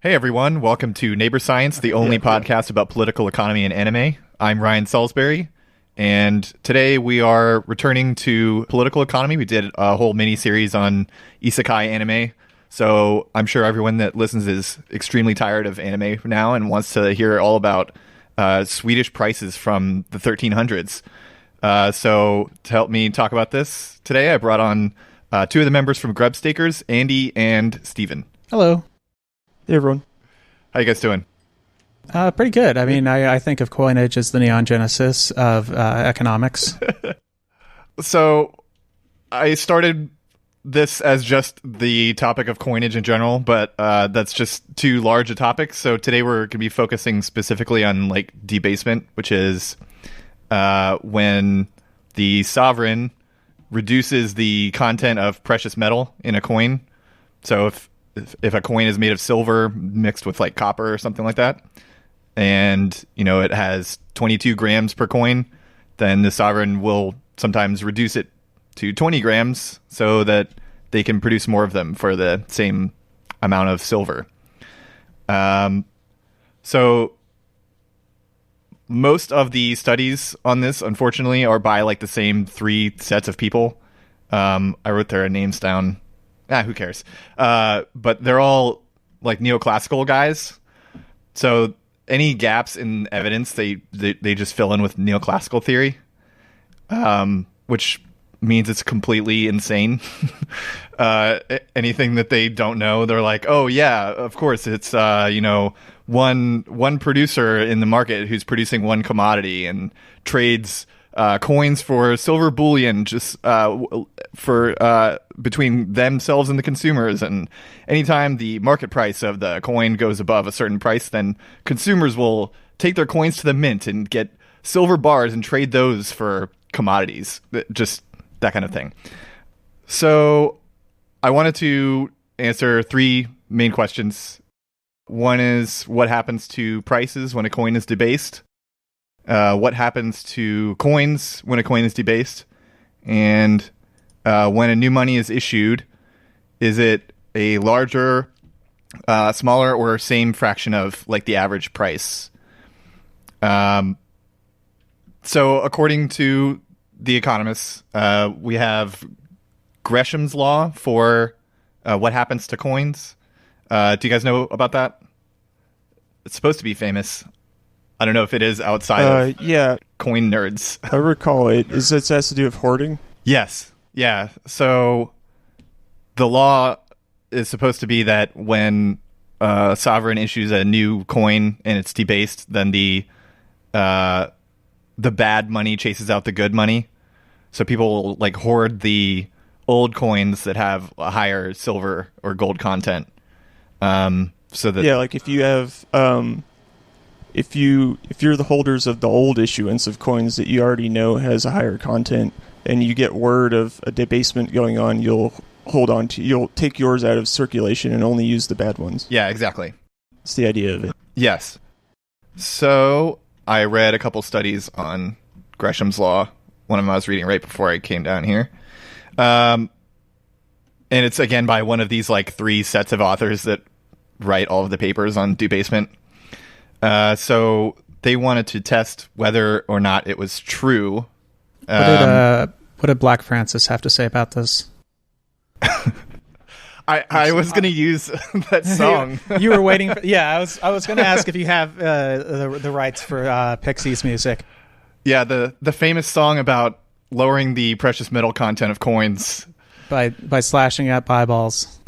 Hey everyone, welcome to Neighbor Science, the only podcast about political economy and anime. I'm Ryan Salisbury, and today we are returning to political economy. We did a whole mini-series on isekai anime, so I'm sure everyone that listens is extremely tired of anime now and wants to hear all about Swedish prices from the 1300s. So to help me talk about this today, I brought on two of the members from Grubstakers, Andy and Steven. Hello. Hey, everyone. How you guys doing? Pretty good. I mean, I think of coinage as the neon genesis of economics. So I started this as just the topic of coinage in general, but that's just too large a topic. So today we're going to be focusing specifically on like debasement, which is when the sovereign reduces the content of precious metal in a coin. So if a coin is made of silver mixed with like copper or something like that, and it has 22 grams per coin, then the sovereign will sometimes reduce it to 20 grams so that they can produce more of them for the same amount of silver. So most of the studies on this, unfortunately, are by like the same three sets of people. I wrote their names down. Who cares? But they're all like neoclassical guys. So any gaps in evidence, they just fill in with neoclassical theory, which means it's completely insane. Anything that they don't know, they're like, oh yeah, of course it's one producer in the market who's producing one commodity and trades coins for silver bullion just for between themselves and the consumers. And anytime the market price of the coin goes above a certain price, then consumers will take their coins to the mint and get silver bars and trade those for commodities. Just that kind of thing. So I wanted to answer three main questions. One is, what happens to prices when a coin is debased? What happens to coins when a coin is debased? And when a new money is issued, is it a larger, smaller, or same fraction of like the average price? So according to the economists, we have Gresham's law for what happens to coins. Do you guys know about that? It's supposed to be famous. I don't know if it is outside of coin nerds. I recall it. It has to do with hoarding? Yes. Yeah. So the law is supposed to be that when a sovereign issues a new coin and it's debased, then the bad money chases out the good money. So people will like hoard the old coins that have a higher silver or gold content. So that like if you have if you're the holders of the old issuance of coins that you already know has a higher content, and you get word of a debasement going on, you'll take yours out of circulation and only use the bad ones. Yeah, exactly. It's the idea of it. Yes. So I read a couple studies on Gresham's law. One of them I was reading right before I came down here. And it's again by one of these like three sets of authors that write all of the papers on debasement. So they wanted to test whether or not it was true. What did Black Francis have to say about this? I was going to use that song. You were waiting for... Yeah, I was going to ask if you have the rights for Pixies music. Yeah, the famous song about lowering the precious metal content of coins. By slashing up eyeballs.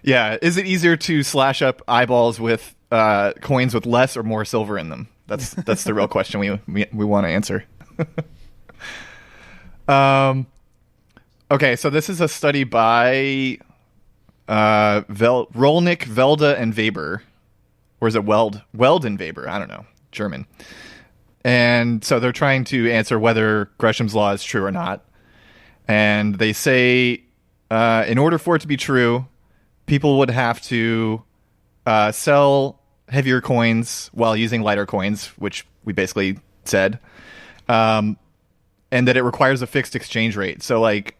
Yeah, is it easier to slash up eyeballs with coins with less or more silver in them? That's the real question we want to answer. Okay, so this is a study by Rolnick, Velde, and Weber. Or is it Weld and Weber? I don't know. German. And so they're trying to answer whether Gresham's law is true or not. And they say in order for it to be true, people would have to sell heavier coins while using lighter coins, which we basically said, and that it requires a fixed exchange rate. So, like,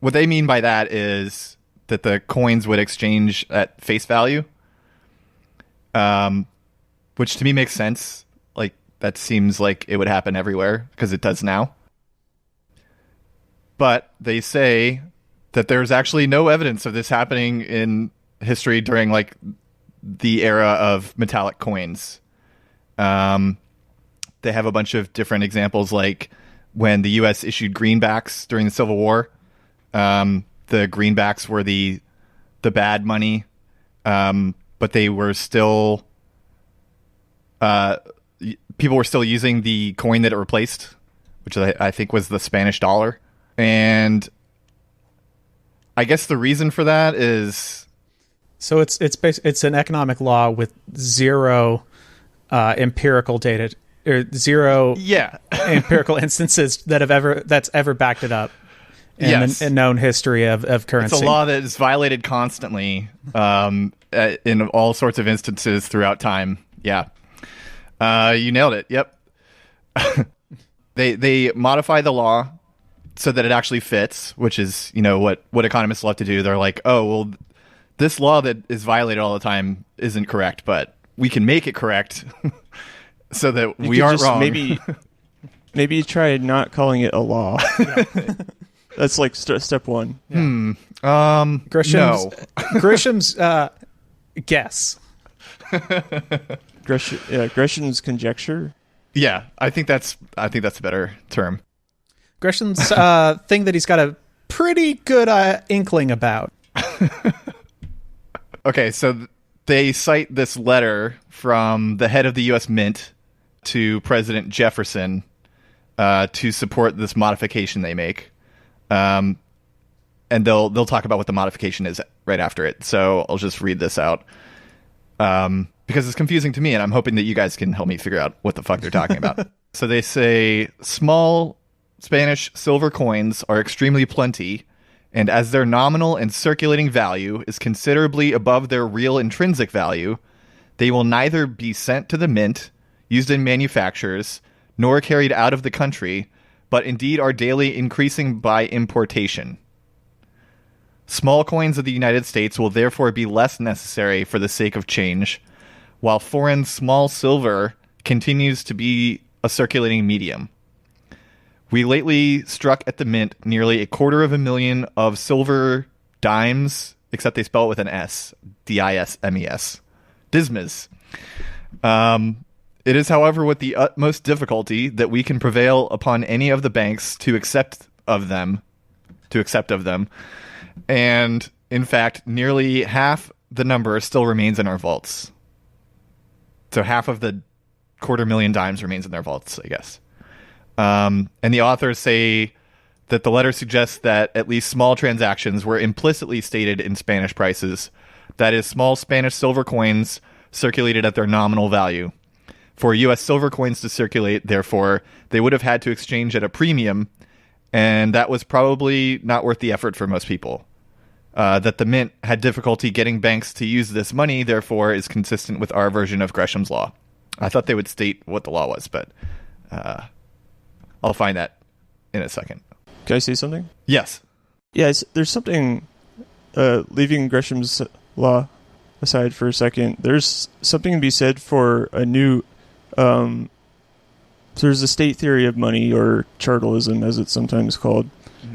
what they mean by that is that the coins would exchange at face value, which to me makes sense. Like, that seems like it would happen everywhere because it does now. But they say that there's actually no evidence of this happening in history during like the era of metallic coins. They have a bunch of different examples, like when the U.S. issued greenbacks during the Civil War. The greenbacks were the bad money, but they were still people were still using the coin that it replaced, which I think was the Spanish dollar. And I guess the reason for that is, so it's an economic law with zero empirical data, or zero empirical instances that's ever backed it up in known history of currency. It's a law that is violated constantly in all sorts of instances throughout time. Yeah. You nailed it. Yep. They modify the law so that it actually fits, which is, what economists love to do. They're like, oh, well, this law that is violated all the time isn't correct, but we can make it correct so that we aren't wrong. Maybe try not calling it a law. That's like step one. Yeah. No. Grisham's guess. Gresham's conjecture. Yeah, I think that's a better term. Gresham's thing that he's got a pretty good inkling about. Okay, so they cite this letter from the head of the U.S. Mint to President Jefferson to support this modification they make. And they'll talk about what the modification is right after it. So I'll just read this out because it's confusing to me, and I'm hoping that you guys can help me figure out what the fuck they're talking about. So they say small Spanish silver coins are extremely plenty, and as their nominal and circulating value is considerably above their real intrinsic value, they will neither be sent to the mint, used in manufactures, nor carried out of the country, but indeed are daily increasing by importation. Small coins of the United States will therefore be less necessary for the sake of change, while foreign small silver continues to be a circulating medium. We lately struck at the mint nearly 250,000 of silver dimes, except they spell it with an S, D-I-S-M-E-S, dismas. It is, however, with the utmost difficulty that we can prevail upon any of the banks to accept of them. And, in fact, nearly half the number still remains in our vaults. So half of the 250,000 dimes remains in their vaults, I guess. And the authors say that the letter suggests that at least small transactions were implicitly stated in Spanish prices. That is, small Spanish silver coins circulated at their nominal value. For U.S. silver coins to circulate, therefore, they would have had to exchange at a premium, and that was probably not worth the effort for most people. That the mint had difficulty getting banks to use this money, therefore, is consistent with our version of Gresham's law. I thought they would state what the law was, but I'll find that in a second. Can I say something? Yes. Yeah, there's something, leaving Gresham's law aside for a second, there's something to be said for a new, there's a state theory of money, or chartalism as it's sometimes called,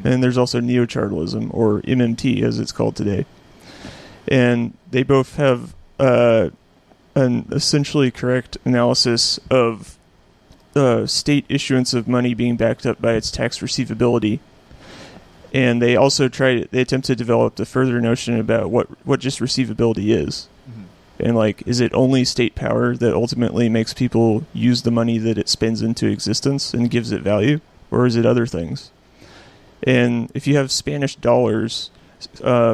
and there's also neochartalism, or MMT as it's called today. And they both have an essentially correct analysis of state issuance of money being backed up by its tax receivability. And they also attempt to develop the further notion about what just receivability is. And, like, is it only state power that ultimately makes people use the money that it spins into existence and gives it value? Or is it other things? And if you have Spanish dollars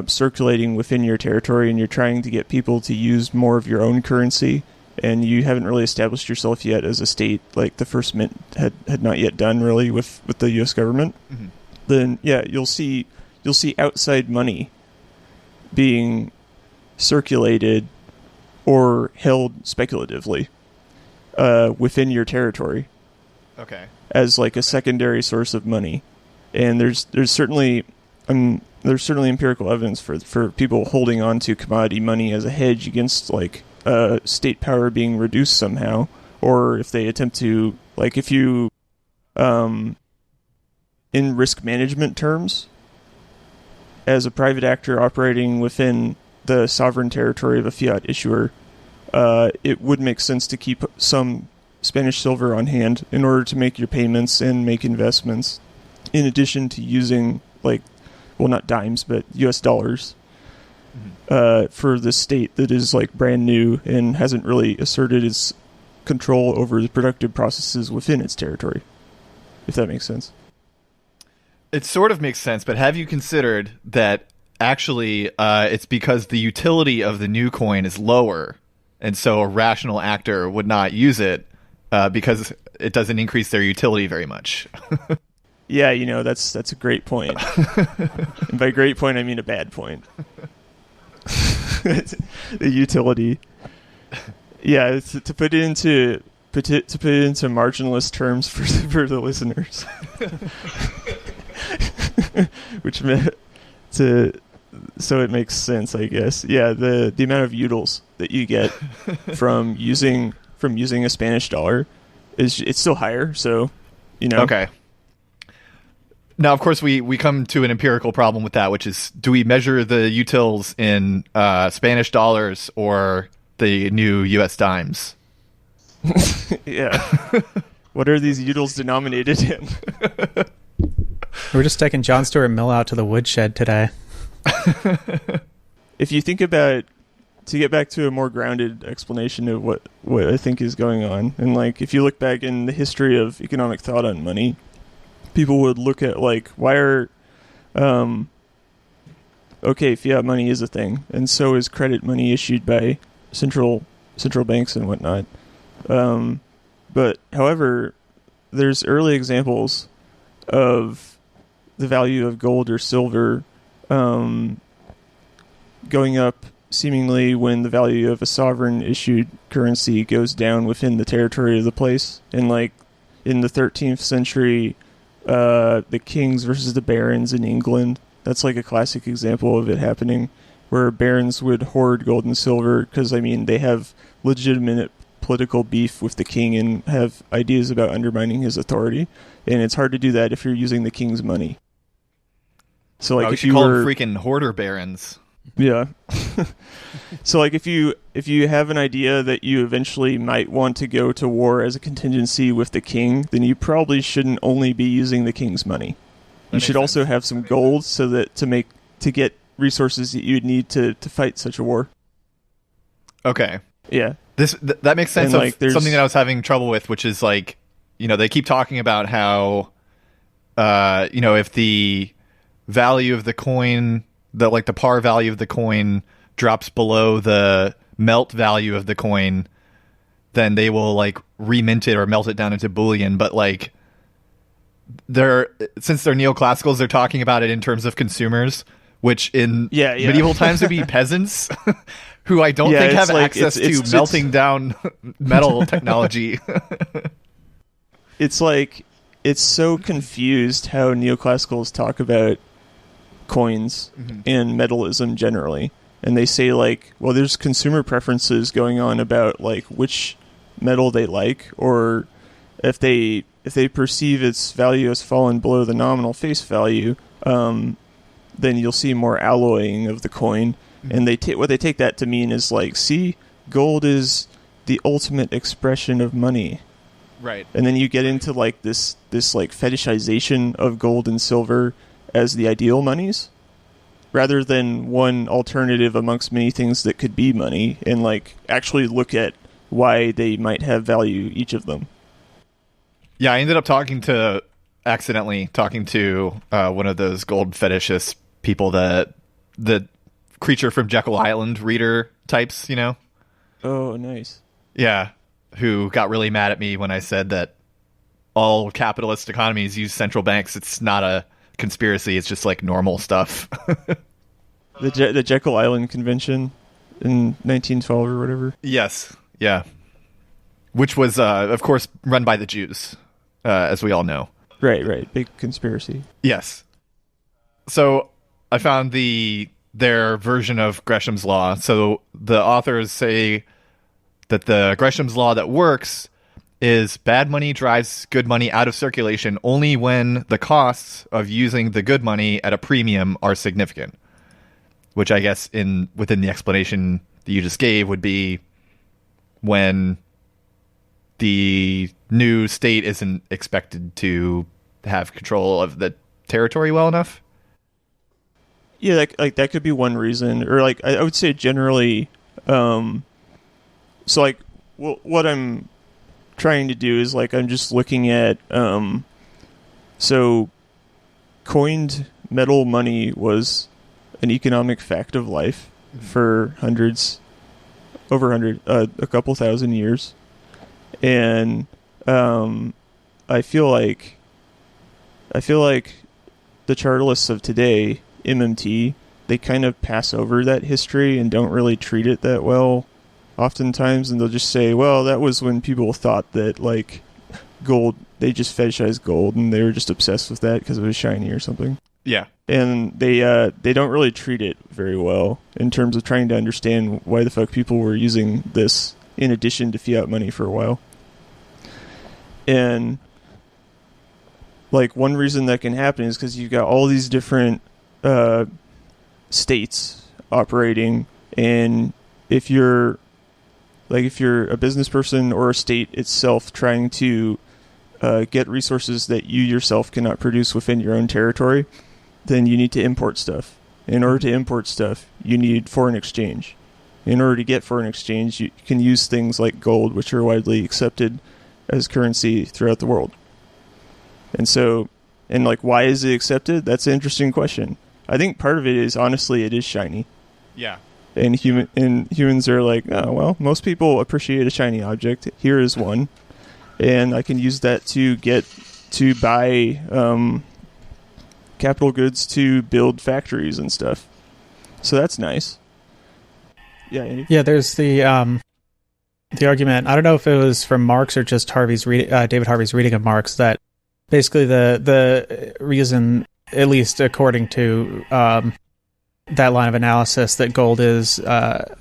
circulating within your territory and you're trying to get people to use more of your own currency, and you haven't really established yourself yet as a state, like the first mint had not yet done really with the U.S. government, then, yeah, you'll see outside money being circulated or held speculatively within your territory. Okay. As like a secondary source of money. And there's certainly, I'm there's certainly empirical evidence for people holding on to commodity money as a hedge against like state power being reduced somehow, or if they attempt to, like, if you in risk management terms, as a private actor operating within the sovereign territory of a fiat issuer, it would make sense to keep some Spanish silver on hand in order to make your payments and make investments, in addition to using, like, well, not dimes, but US dollars for the state that is, like, brand new and hasn't really asserted its control over the productive processes within its territory, if that makes sense. It sort of makes sense, but have you considered that actually it's because the utility of the new coin is lower, and so a rational actor would not use it because it doesn't increase their utility very much? Yeah, you know, that's a great point. And by great point, I mean a bad point. The utility. Yeah, to put it into marginalist terms for the listeners, which meant so it makes sense, I guess. Yeah, the amount of utils that you get from using a Spanish dollar it's still higher. So, you know. Okay. Now, of course, we come to an empirical problem with that, which is, do we measure the utils in Spanish dollars or the new U.S. dimes? Yeah. What are these utils denominated in? We're just taking John Stuart Mill out to the woodshed today. If you think about, to get back to a more grounded explanation of what I think is going on, and like if you look back in the history of economic thought on money, people would look at, like, why are okay, fiat money is a thing, and so is credit money issued by central banks and whatnot. But however, there's early examples of the value of gold or silver going up seemingly when the value of a sovereign issued currency goes down within the territory of the place. And like in the 13th century, the kings versus the barons in England, that's like a classic example of it happening, where barons would hoard gold and silver because, I mean, they have legitimate political beef with the king and have ideas about undermining his authority, and it's hard to do that if you're using the king's money. So, like, if you call them freaking hoarder barons. Yeah. So, like, if you have an idea that you eventually might want to go to war as a contingency with the king, then you probably shouldn't only be using the king's money. You should also have some gold so that to get resources that you'd need to fight such a war. Okay. Yeah. That makes sense. And, of like, something that I was having trouble with, which is, like, you know, they keep talking about how, you know, if the value of the coin, the par value of the coin drops below the melt value of the coin, then they will, like, remint it or melt it down into bullion. But, like, since they're neoclassicals, they're talking about it in terms of consumers, which in medieval times would be peasants who I don't think have access to melting down metal technology. It's like, it's so confused how neoclassicals talk about coins and metalism generally. And they say, like, well, there's consumer preferences going on about, like, which metal they like, or if they perceive its value as fallen below the nominal face value, then you'll see more alloying of the coin. And what they take that to mean is, like, see, gold is the ultimate expression of money. Right. And then you get into, like, this like fetishization of gold and silver as the ideal monies, rather than one alternative amongst many things that could be money, and, like, actually look at why they might have value, each of them. Yeah, I ended up accidentally talking to one of those gold fetishist people, the Creature from Jekyll Island reader types, you know? Oh, nice. Yeah, who got really mad at me when I said that all capitalist economies use central banks. It's not a conspiracy, it's just, like, normal stuff. The Jekyll Island Convention in 1912 or whatever? Yes, yeah. Which was, of course, run by the Jews, as we all know. Right. Big conspiracy. Yes. So I found their version of Gresham's law. So the authors say that the Gresham's law that works is bad money drives good money out of circulation only when the costs of using the good money at a premium are significant. Which I guess within the explanation that you just gave would be when the new state isn't expected to have control of the territory well enough. Yeah, that could be one reason, or like I would say generally. So like what I'm trying to do is like I'm just looking at so coined metal money was an economic fact of life for a couple thousand years, and I feel like the chartalists of today, MMT, they kind of pass over that history and don't really treat it that well oftentimes, and they'll just say, well, that was when people thought that like gold, they just fetishized gold and they were just obsessed with that because it was shiny or something. Yeah. And they don't really treat it very well in terms of trying to understand why the fuck people were using this in addition to fiat money for a while. And like one reason that can happen is because you've got all these different states operating, and if you're a business person or a state itself trying to get resources that you yourself cannot produce within your own territory, then you need to import stuff. In order to import stuff, you need foreign exchange. In order to get foreign exchange, you can use things like gold, which are widely accepted as currency throughout the world. And like, why is it accepted? That's an interesting question. I think part of it is, honestly, it is shiny. Yeah. And humans are like, oh, well, most people appreciate a shiny object. Here is one. And I can use that to buy capital goods to build factories and stuff. So that's nice. Yeah, Andy? Yeah, there's the argument, I don't know if it was from Marx or just David Harvey's reading of Marx, that basically the reason, at least according to that line of analysis, that gold is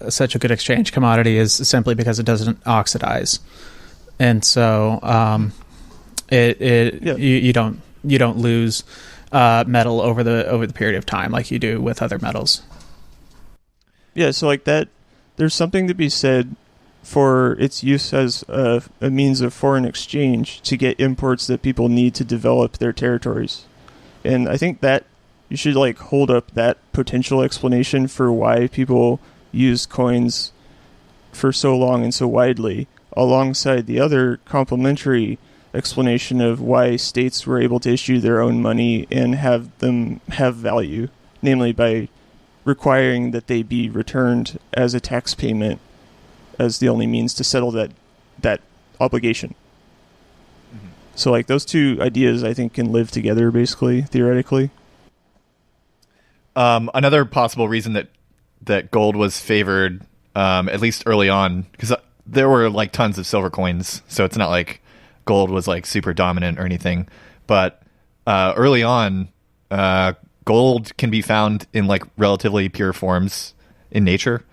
such a good exchange commodity is simply because it doesn't oxidize. And so you don't lose metal over the period of time like you do with other metals. Yeah, so like that, there's something to be said for its use as a means of foreign exchange to get imports that people need to develop their territories. And I think that you should like hold up that potential explanation for why people use coins for so long and so widely, alongside the other complementary explanation of why states were able to issue their own money and have them have value, namely by requiring that they be returned as a tax payment as the only means to settle that obligation. Mm-hmm. So like those two ideas I think can live together basically, theoretically. Another possible reason that gold was favored, at least early on, because there were like tons of silver coins, so it's not like gold was like super dominant or anything, but early on, gold can be found in like relatively pure forms in nature,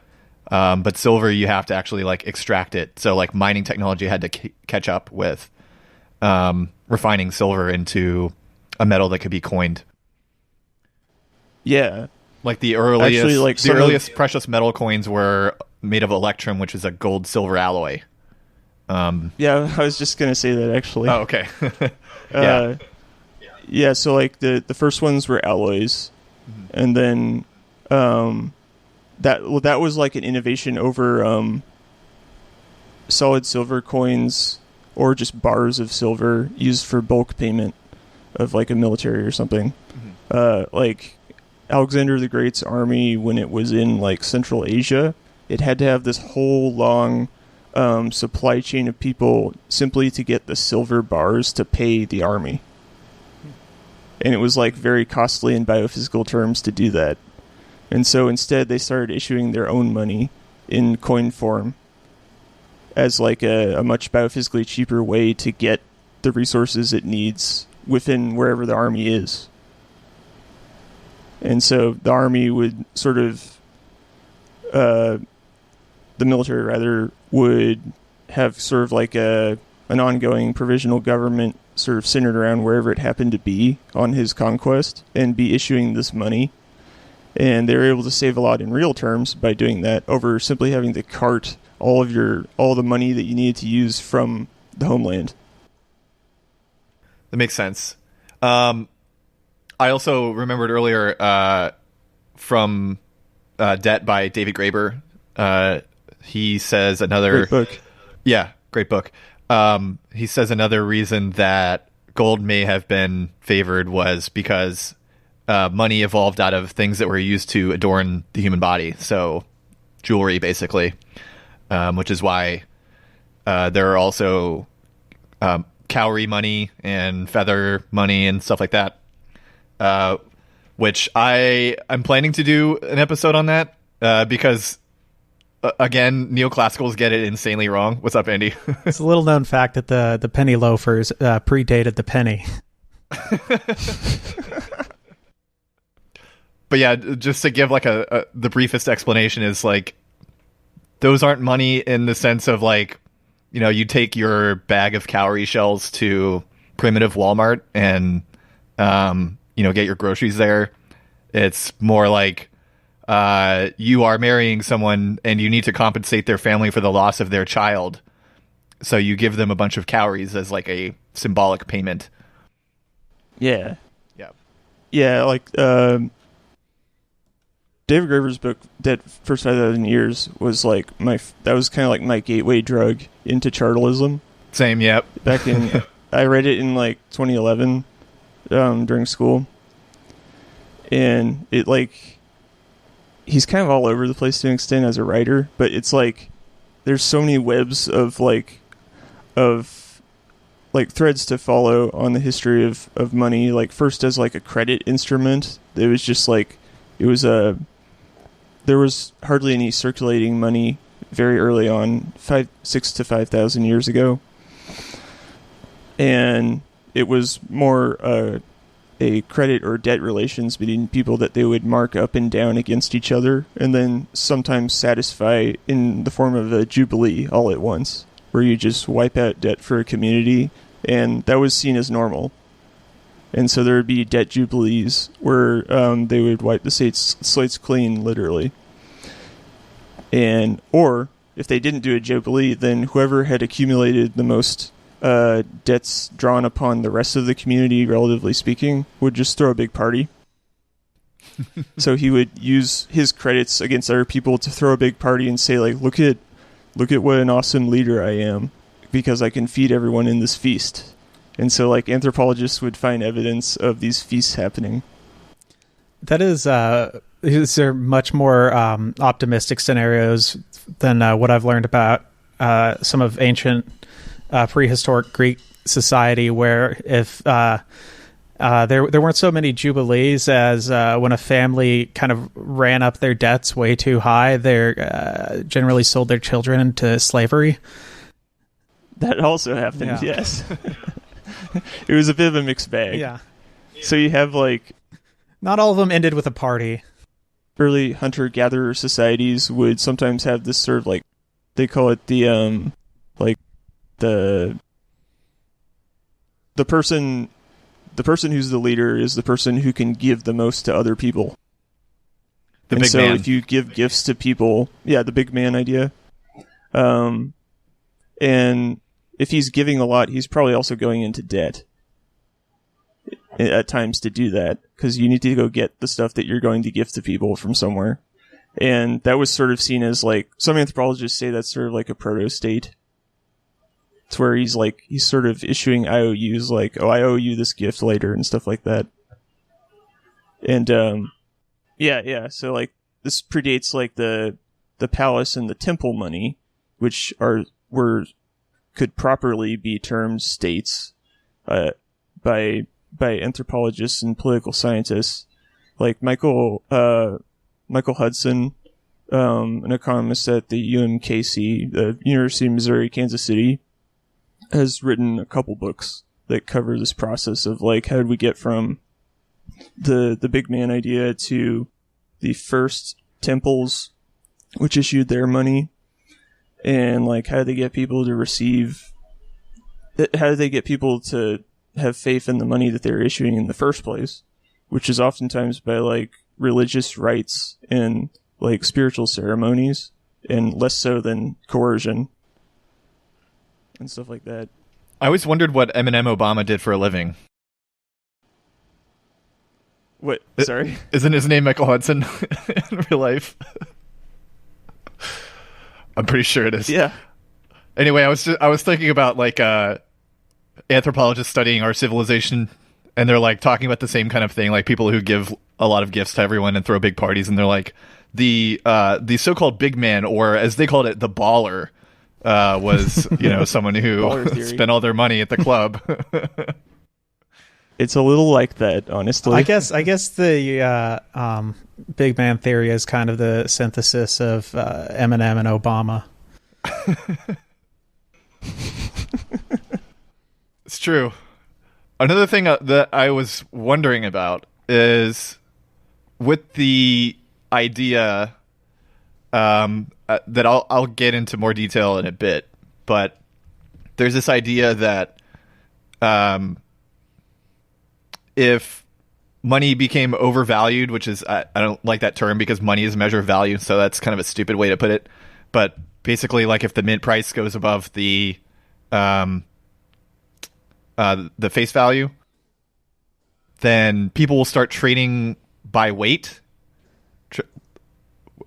but silver you have to actually like extract it. So like mining technology had to catch up with refining silver into a metal that could be coined. Yeah, like the earliest precious metal coins were made of electrum, which is a gold silver alloy. Yeah, I was just gonna say that actually. Oh, okay. Yeah. Yeah, so like the first ones were alloys, mm-hmm. and then that was like an innovation over solid silver coins or just bars of silver used for bulk payment of like a military or something. Mm-hmm. Like Alexander the Great's army, when it was in like Central Asia, it had to have this whole long supply chain of people simply to get the silver bars to pay the army. And it was like very costly in biophysical terms to do that. And so instead they started issuing their own money in coin form as like a much biophysically cheaper way to get the resources it needs within wherever the army is. And so the army would sort of, the military rather, would have sort of like an ongoing provisional government sort of centered around wherever it happened to be on his conquest and be issuing this money. And they were able to save a lot in real terms by doing that over simply having to cart all the money that you needed to use from the homeland. That makes sense. I also remembered earlier from Debt by David Graeber. He says another... Great book. Yeah, great book. He says another reason that gold may have been favored was because money evolved out of things that were used to adorn the human body. So jewelry, basically, which is why there are also cowrie money and feather money and stuff like that, which I'm planning to do an episode on that because, again, neoclassicals get it insanely wrong. What's up, Andy? It's a little known fact that the penny loafers predated the penny. But yeah, just to give like the briefest explanation is like, those aren't money in the sense of like, you know, you take your bag of cowrie shells to primitive Walmart and, you know, get your groceries there. It's more like you are marrying someone and you need to compensate their family for the loss of their child. So you give them a bunch of cowries as like a symbolic payment. Yeah. Yeah. Yeah, like David Graeber's book, Dead First 5,000 Years, was like that was kind of like my gateway drug into chartalism. Same, yep. Back in, I read it in like 2011 during school. And it like, he's kind of all over the place to an extent as a writer, but it's like, there's so many webs of threads to follow on the history of money. Like first as like a credit instrument, it was just like, there was hardly any circulating money very early on, 6 to 5,000 years ago. And it was more a credit or debt relations between people that they would mark up and down against each other and then sometimes satisfy in the form of a jubilee all at once, where you just wipe out debt for a community, and that was seen as normal. And so there would be debt jubilees where they would wipe the slates clean, literally. Or if they didn't do a jubilee, then whoever had accumulated the most debts drawn upon the rest of the community, relatively speaking, would just throw a big party. So he would use his credits against other people to throw a big party and say, like, look at what an awesome leader I am, because I can feed everyone in this feast. And so, like, anthropologists would find evidence of these feasts happening. That is, these are much more optimistic scenarios than what I've learned about some of ancient prehistoric Greek society, where if there weren't so many jubilees as when a family kind of ran up their debts way too high, they generally sold their children into slavery. That also happened, yes. It was a bit of a mixed bag. Yeah. So you have, like... Not all of them ended with a party. Early hunter-gatherer societies would sometimes have this sort of, like... They call it the, the person who's the leader is the person who can give the most to other people. Big man. So if you give gifts to people... Yeah, the big man idea. And... If he's giving a lot, he's probably also going into debt at times to do that, because you need to go get the stuff that you're going to give to people from somewhere. And that was sort of seen as, like, some anthropologists say that's sort of like a proto-state. It's where he's sort of issuing IOUs, like, oh, I owe you this gift later and stuff like that. And, yeah, so, like, this predates, like, the palace and the temple money, which could properly be termed states by anthropologists and political scientists, like Michael Hudson, an economist at the UMKC, the University of Missouri, Kansas City, has written a couple books that cover this process of, like, how did we get from the big man idea to the first temples which issued their money, and like how do they get people to have faith in the money that they're issuing in the first place, which is oftentimes by like religious rites and like spiritual ceremonies, and less so than coercion and stuff like that. I always wondered what Eminem Obama did for a living. What? Sorry? Isn't his name Michael Hudson in real life? I'm pretty sure it is. Yeah. Anyway, I was thinking about like anthropologists studying our civilization, and they're like talking about the same kind of thing, like people who give a lot of gifts to everyone and throw big parties, and they're like the so-called big man, or as they called it, the baller, was someone who spent all their money at the club. It's a little like that, honestly. I guess the big man theory is kind of the synthesis of Eminem and Obama. It's true. Another thing that I was wondering about is with the idea that I'll get into more detail in a bit, but there's this idea that if money became overvalued, which is, I don't like that term because money is a measure of value, so that's kind of a stupid way to put it. But basically, like if the mint price goes above the face value, then people will start trading by weight,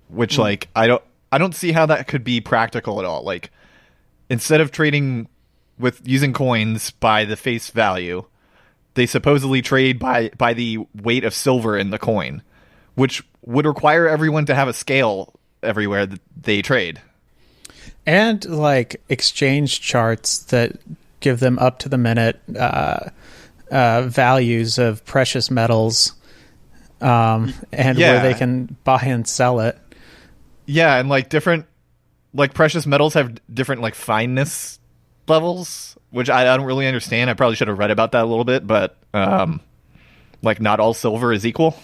which like I don't see how that could be practical at all. Like instead of trading with using coins by the face value, they supposedly trade by the weight of silver in the coin, which would require everyone to have a scale everywhere that they trade. And like exchange charts that give them up to the minute values of precious metals, and where they can buy and sell it. Yeah, and like different, like precious metals have different like fineness levels, which I don't really understand. I probably should have read about that a little bit, but like not all silver is equal.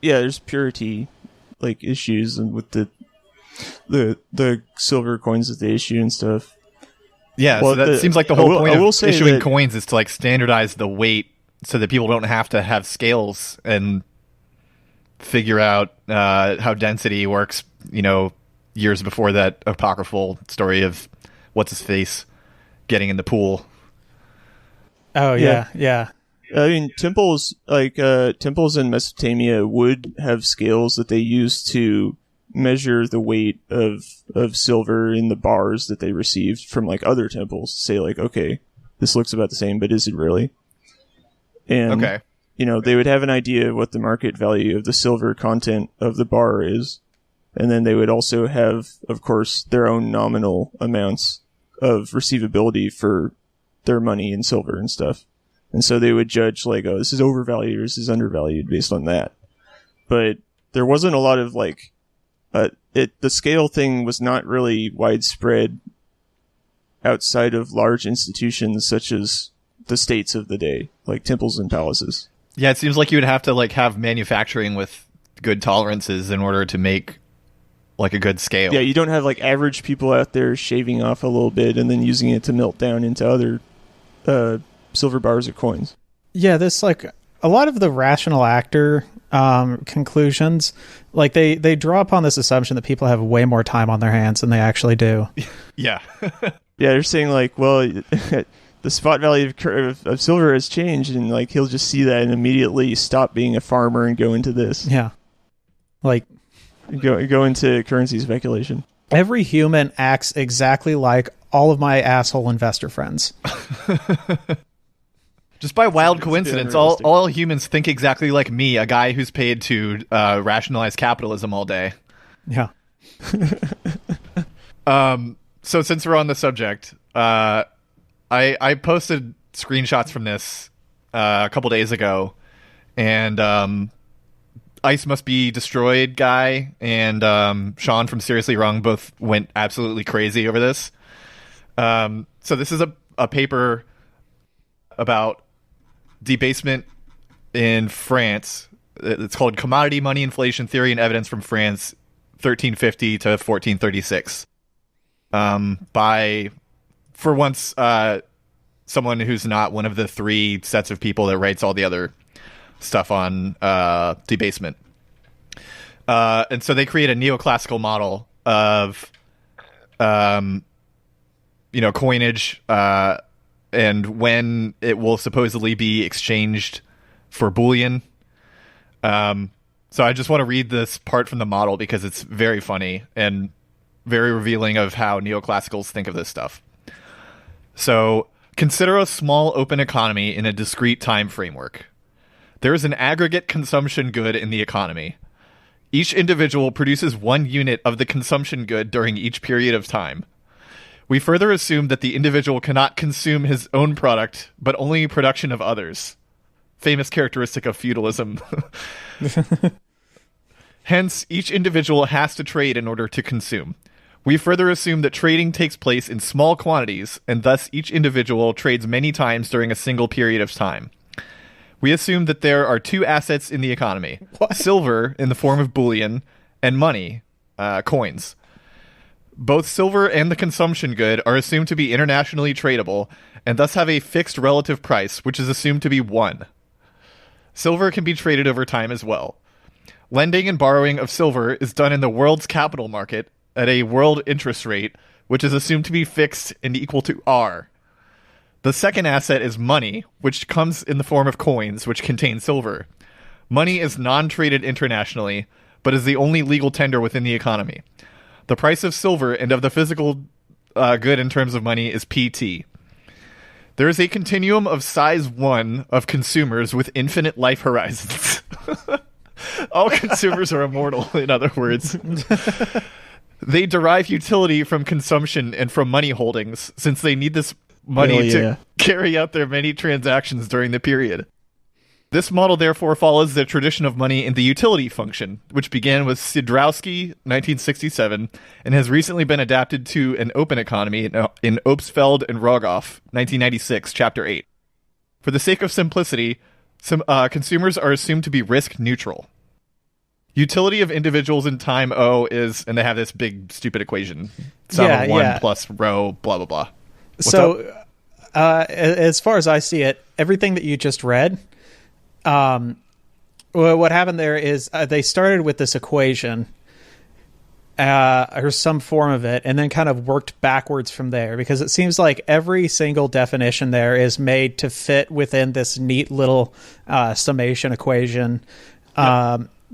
Yeah, there's purity like issues and with the silver coins that they issue and stuff. Yeah, well, so that seems like the whole point of issuing coins is to like standardize the weight so that people don't have to have scales and figure out how density works, years before that apocryphal story of what's his face getting in the pool. Oh yeah. I mean, temples in Mesopotamia would have scales that they used to measure the weight of silver in the bars that they received from like other temples to say like, okay, this looks about the same, but is it really? And okay. They would have an idea of what the market value of the silver content of the bar is. And then they would also have, of course, their own nominal amounts of receivability for their money in silver and stuff. And so they would judge like, oh, this is overvalued or this is undervalued based on that. But there wasn't a lot of like, the scale thing was not really widespread outside of large institutions such as the states of the day, like temples and palaces. Yeah, it seems like you would have to like have manufacturing with good tolerances in order to make like a good scale. Yeah, you don't have like average people out there shaving off a little bit and then using it to melt down into other silver bars or coins. Yeah, this like a lot of the rational actor conclusions, like they draw upon this assumption that people have way more time on their hands than they actually do. Yeah. Yeah, they're saying like, well, the spot value of silver has changed, and like he'll just see that and immediately stop being a farmer and go into this. Yeah, like go into currency speculation. Every human acts exactly like all of my asshole investor friends. Just by wild coincidence, all humans think exactly like me, a guy who's paid to rationalize capitalism all day. Yeah. So since we're on the subject, I posted screenshots from this a couple days ago, and Ice Must Be Destroyed guy and Sean from Seriously Wrong both went absolutely crazy over this. So this is a paper about debasement in France. It's called Commodity Money Inflation Theory and Evidence from France, 1350 to 1436. By, for once, someone who's not one of the three sets of people that writes all the other stuff on debasement. And so they create a neoclassical model of, coinage, and when it will supposedly be exchanged for bullion. So I just want to read this part from the model because it's very funny and very revealing of how neoclassicals think of this stuff. So consider a small open economy in a discrete time framework. There is an aggregate consumption good in the economy. Each individual produces 1 unit of the consumption good during each period of time. We further assume that the individual cannot consume his own product, but only production of others. Famous characteristic of feudalism. Hence, each individual has to trade in order to consume. We further assume that trading takes place in small quantities, and thus each individual trades many times during a single period of time. We assume that there are 2 assets in the economy. What? Silver, in the form of bullion, and money, coins. Both silver and the consumption good are assumed to be internationally tradable, and thus have a fixed relative price, which is assumed to be 1. Silver can be traded over time as well. Lending and borrowing of silver is done in the world's capital market at a world interest rate, which is assumed to be fixed and equal to R. The second asset is money, which comes in the form of coins, which contain silver. Money is non-traded internationally, but is the only legal tender within the economy. The price of silver and of the physical good in terms of money is PT. There is a continuum of size 1 of consumers with infinite life horizons. All consumers are immortal, in other words. They derive utility from consumption and from money holdings, since they need this money to carry out their many transactions during the period. This model therefore follows the tradition of money in the utility function, which began with Sidrowski, 1967, and has recently been adapted to an open economy in Obstfeld and Rogoff, 1996, Chapter 8. For the sake of simplicity, consumers are assumed to be risk neutral. Utility of individuals in time O is, and they have this big stupid equation, sum of 1 plus rho, blah, blah, blah. As far as I see it, everything that you just read, what happened there is they started with this equation, or some form of it, and then kind of worked backwards from there, because it seems like every single definition there is made to fit within this neat little summation equation.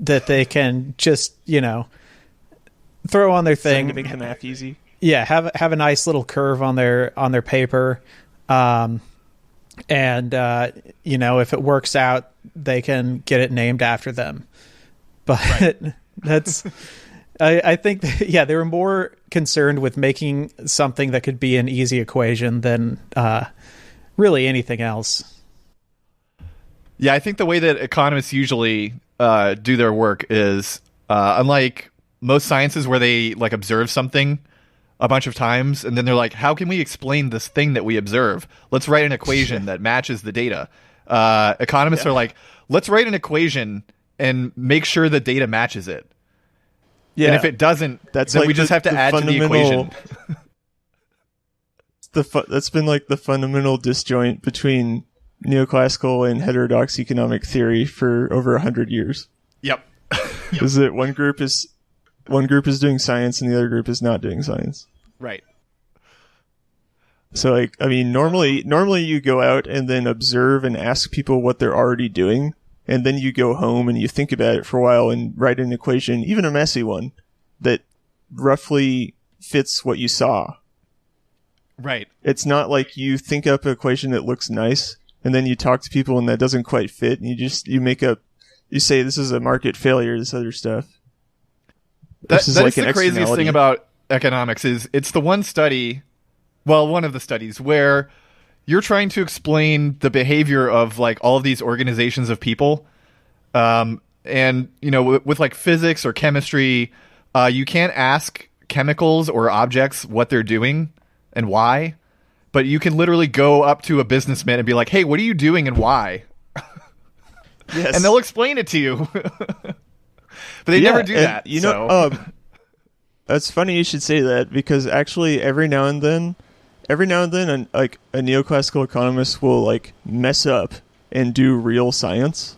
That they can just, throw on their thing to make the math easy. Yeah, have a nice little curve on their paper, and if it works out, they can get it named after them. But right. That's, I think, they were more concerned with making something that could be an easy equation than really anything else. Yeah, I think the way that economists usually do their work is, unlike most sciences where they observe something a bunch of times and then they're like, how can we explain this thing that we observe? Let's write an equation that matches the data. Economists are like, let's write an equation and make sure the data matches it. Yeah. And if it doesn't, then we just have to add to the equation. That's been the fundamental disjoint between neoclassical and heterodox economic theory for over 100 years. Yep. Is that one group is doing science and the other group is not doing science. Right. So normally you go out and then observe and ask people what they're already doing, and then you go home and you think about it for a while and write an equation, even a messy one, that roughly fits what you saw. Right. It's not like you think up an equation that looks nice and then you talk to people and that doesn't quite fit, and you say this is a market failure, this other stuff. That's the craziest thing about economics is it's the one study, one of the studies where you're trying to explain the behavior of all of these organizations of people. And with physics or chemistry, you can't ask chemicals or objects what they're doing and why. But you can literally go up to a businessman and be like, hey, what are you doing and why? Yes. And they'll explain it to you. But they never do that. You know, that's funny you should say that, because actually every now and then, a neoclassical economist will like mess up and do real science.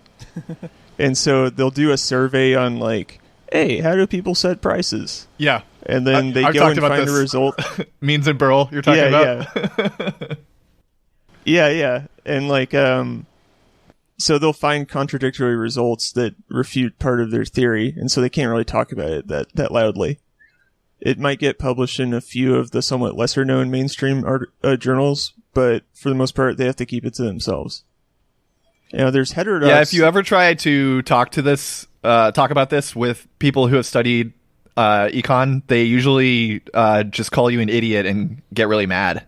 And so they'll do a survey on like, hey, how do people set prices? Yeah. And then they go and find a result. Means and Burl, you're talking about? Yeah. And like, so they'll find contradictory results that refute part of their theory, and so they can't really talk about it that loudly. It might get published in a few of the somewhat lesser known mainstream journals, but for the most part, they have to keep it to themselves. You know, there's heterodox. Yeah, if you ever try to talk about this with people who have studied econ, they usually just call you an idiot and get really mad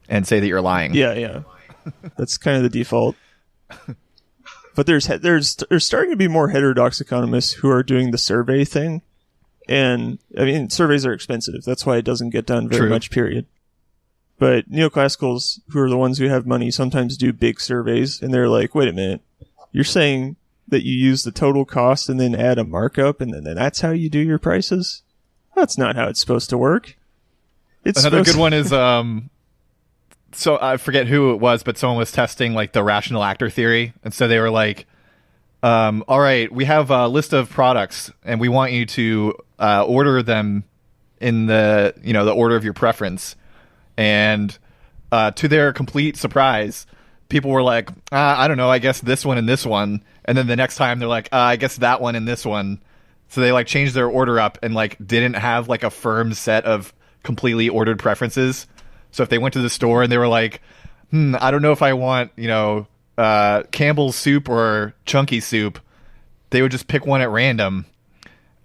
and say that you're lying. Yeah. That's kind of the default. But there's starting to be more heterodox economists who are doing the survey thing. And, I mean, surveys are expensive. That's why it doesn't get done very much, period. But neoclassicals, who are the ones who have money, sometimes do big surveys, and they're like, wait a minute, you're saying that you use the total cost and then add a markup, and then that's how you do your prices? That's not how it's supposed to work. Another good one is, so I forget who it was, but someone was testing like the rational actor theory, and so they were like, all right, we have a list of products, and we want you to order them in the order of your preference. And to their complete surprise, people were like, I don't know, I guess this one and this one. And then the next time they're like, I guess that one and this one. So they like changed their order up and like didn't have like a firm set of completely ordered preferences. So if they went to the store and they were like, I don't know if I want, Campbell's soup or chunky soup, they would just pick one at random.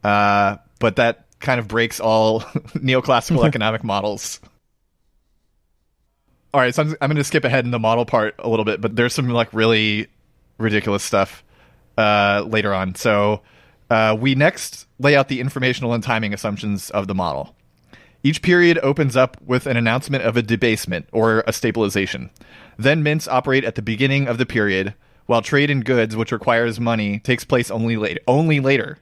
But that kind of breaks all neoclassical economic models. All right, so I'm going to skip ahead in the model part a little bit, but there's some like really ridiculous stuff later on. So we next lay out the informational and timing assumptions of the model. Each period opens up with an announcement of a debasement or a stabilization. Then mints operate at the beginning of the period, while trade in goods, which requires money, takes place only later.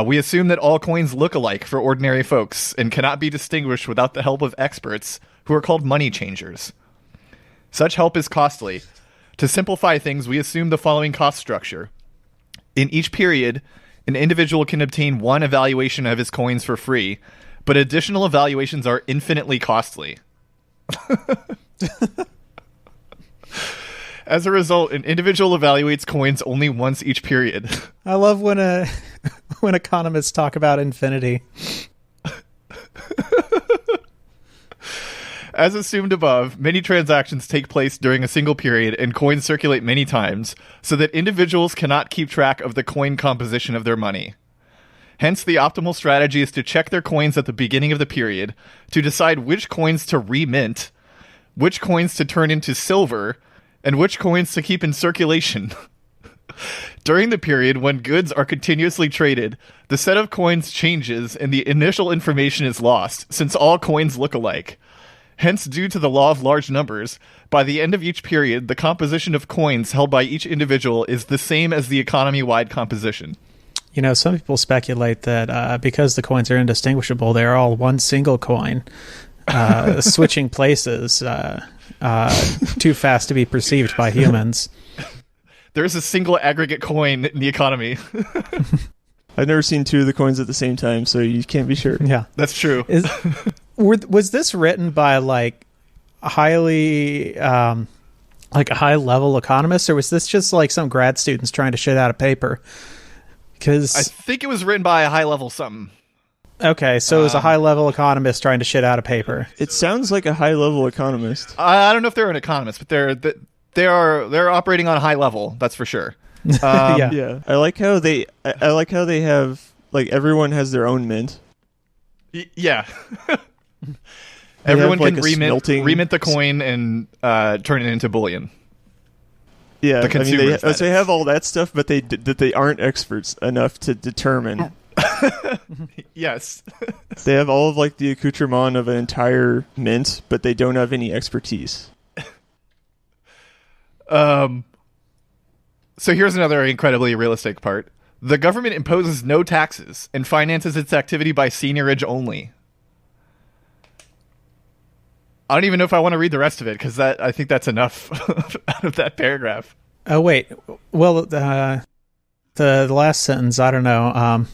We assume that all coins look alike for ordinary folks and cannot be distinguished without the help of experts, who are called money changers. Such help is costly. To simplify things, we assume the following cost structure. In each period, an individual can obtain one evaluation of his coins for free, but additional evaluations are infinitely costly. As a result, an individual evaluates coins only once each period. I love when economists talk about infinity. As assumed above, many transactions take place during a single period and coins circulate many times, so that individuals cannot keep track of the coin composition of their money. Hence, the optimal strategy is to check their coins at the beginning of the period, to decide which coins to remint, which coins to turn into silver, and which coins to keep in circulation. During the period when goods are continuously traded, the set of coins changes and the initial information is lost, since all coins look alike. Hence, due to the law of large numbers, by the end of each period, the composition of coins held by each individual is the same as the economy-wide composition. You know, some people speculate that because the coins are indistinguishable, they're all one single coin, switching places too fast to be perceived by humans. There's a single aggregate coin in the economy. I've never seen two of the coins at the same time, so you can't be sure. Yeah, that's true. Was this written by like highly like a high level economist, or was this just like some grad students trying to shit out a paper? Because I think it was written by a high level something. Okay, so it was a high level economist trying to shit out a paper. It sounds like a high level economist. I don't know if they're an economist, but they're operating on a high level. That's for sure. Yeah. I like how they have like everyone has their own mint. Yeah. Everyone can like remint the coin and turn it into bullion. Yeah, the consumers, they have all that stuff, but they aren't experts enough to determine. Yes. They have all of like the accoutrement of an entire mint, but they don't have any expertise. So here's another incredibly realistic part. The government imposes no taxes and finances its activity by seigniorage only. I don't even know if I want to read the rest of it, because I think that's enough out of that paragraph. Oh, wait. Well, the last sentence, I don't know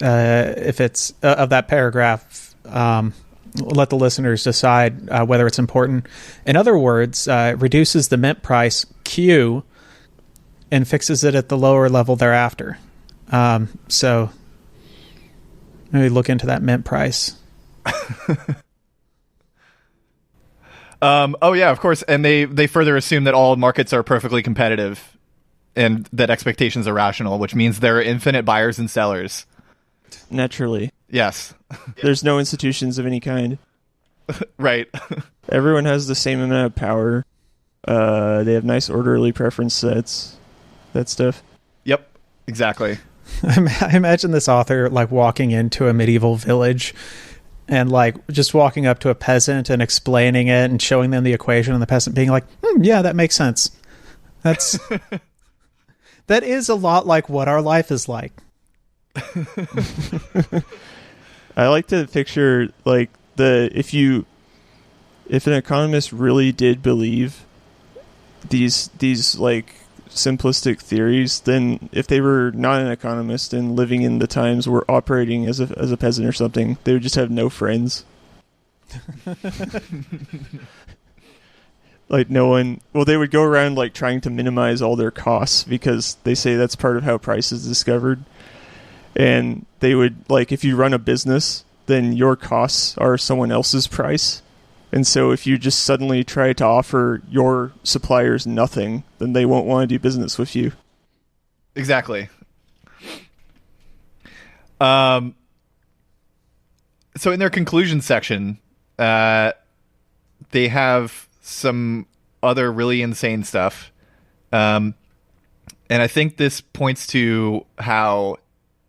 if it's of that paragraph. Let the listeners decide whether it's important. In other words, reduces the mint price Q and fixes it at the lower level thereafter. So maybe look into that mint price. Oh yeah, of course. And they further assume that all markets are perfectly competitive and that expectations are rational, which means there are infinite buyers and sellers. Naturally. Yes. There's no institutions of any kind. Right. Everyone has the same amount of power. They have nice orderly preference sets. That stuff. Yep, exactly. I imagine this author like walking into a medieval village and like just walking up to a peasant and explaining it and showing them the equation, and the peasant being like, yeah, that makes sense. That is a lot like what our life is like. I like to picture like if an economist really did believe these like simplistic theories, then if they were not an economist and living in the times were operating as a peasant or something, they would just have no friends. Like no one, well, they would go around like trying to minimize all their costs because they say that's part of how price is discovered. And they would, like, if you run a business, then your costs are someone else's price. And so if you just suddenly try to offer your suppliers nothing, then they won't want to do business with you. Exactly. So in their conclusion section, they have some other really insane stuff. And I think this points to how,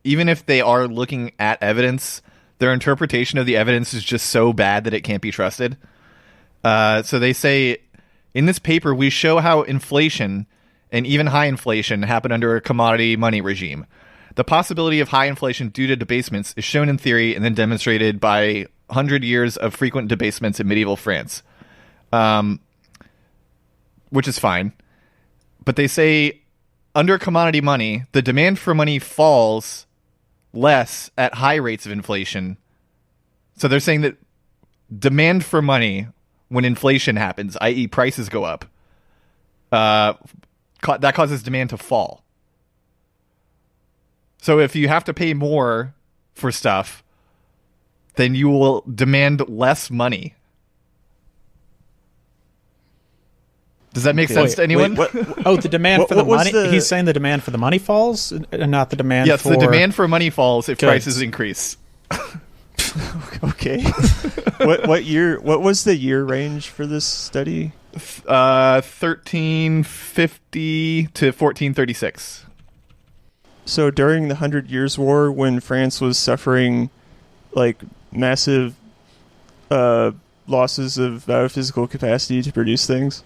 even if they are looking at evidence, their interpretation of the evidence is just so bad that it can't be trusted. So they say, in this paper, we show how inflation, and even high inflation, happen under a commodity money regime. The possibility of high inflation due to debasements is shown in theory and then demonstrated by 100 years of frequent debasements in medieval France. Which is fine. But they say, under commodity money, the demand for money falls less at high rates of inflation. So they're saying that demand for money, when inflation happens, i.e. prices go up, that causes demand to fall. So if you have to pay more for stuff, then you will demand less money. Does that make sense to anyone? Oh, the demand for the money? He's saying the demand for the money falls, and not the demand for... Yes, the demand for money falls if prices increase. Okay. What was the year range for this study? 1350 to 1436. So during the 100 Years' War, when France was suffering like massive losses of physical capacity to produce things?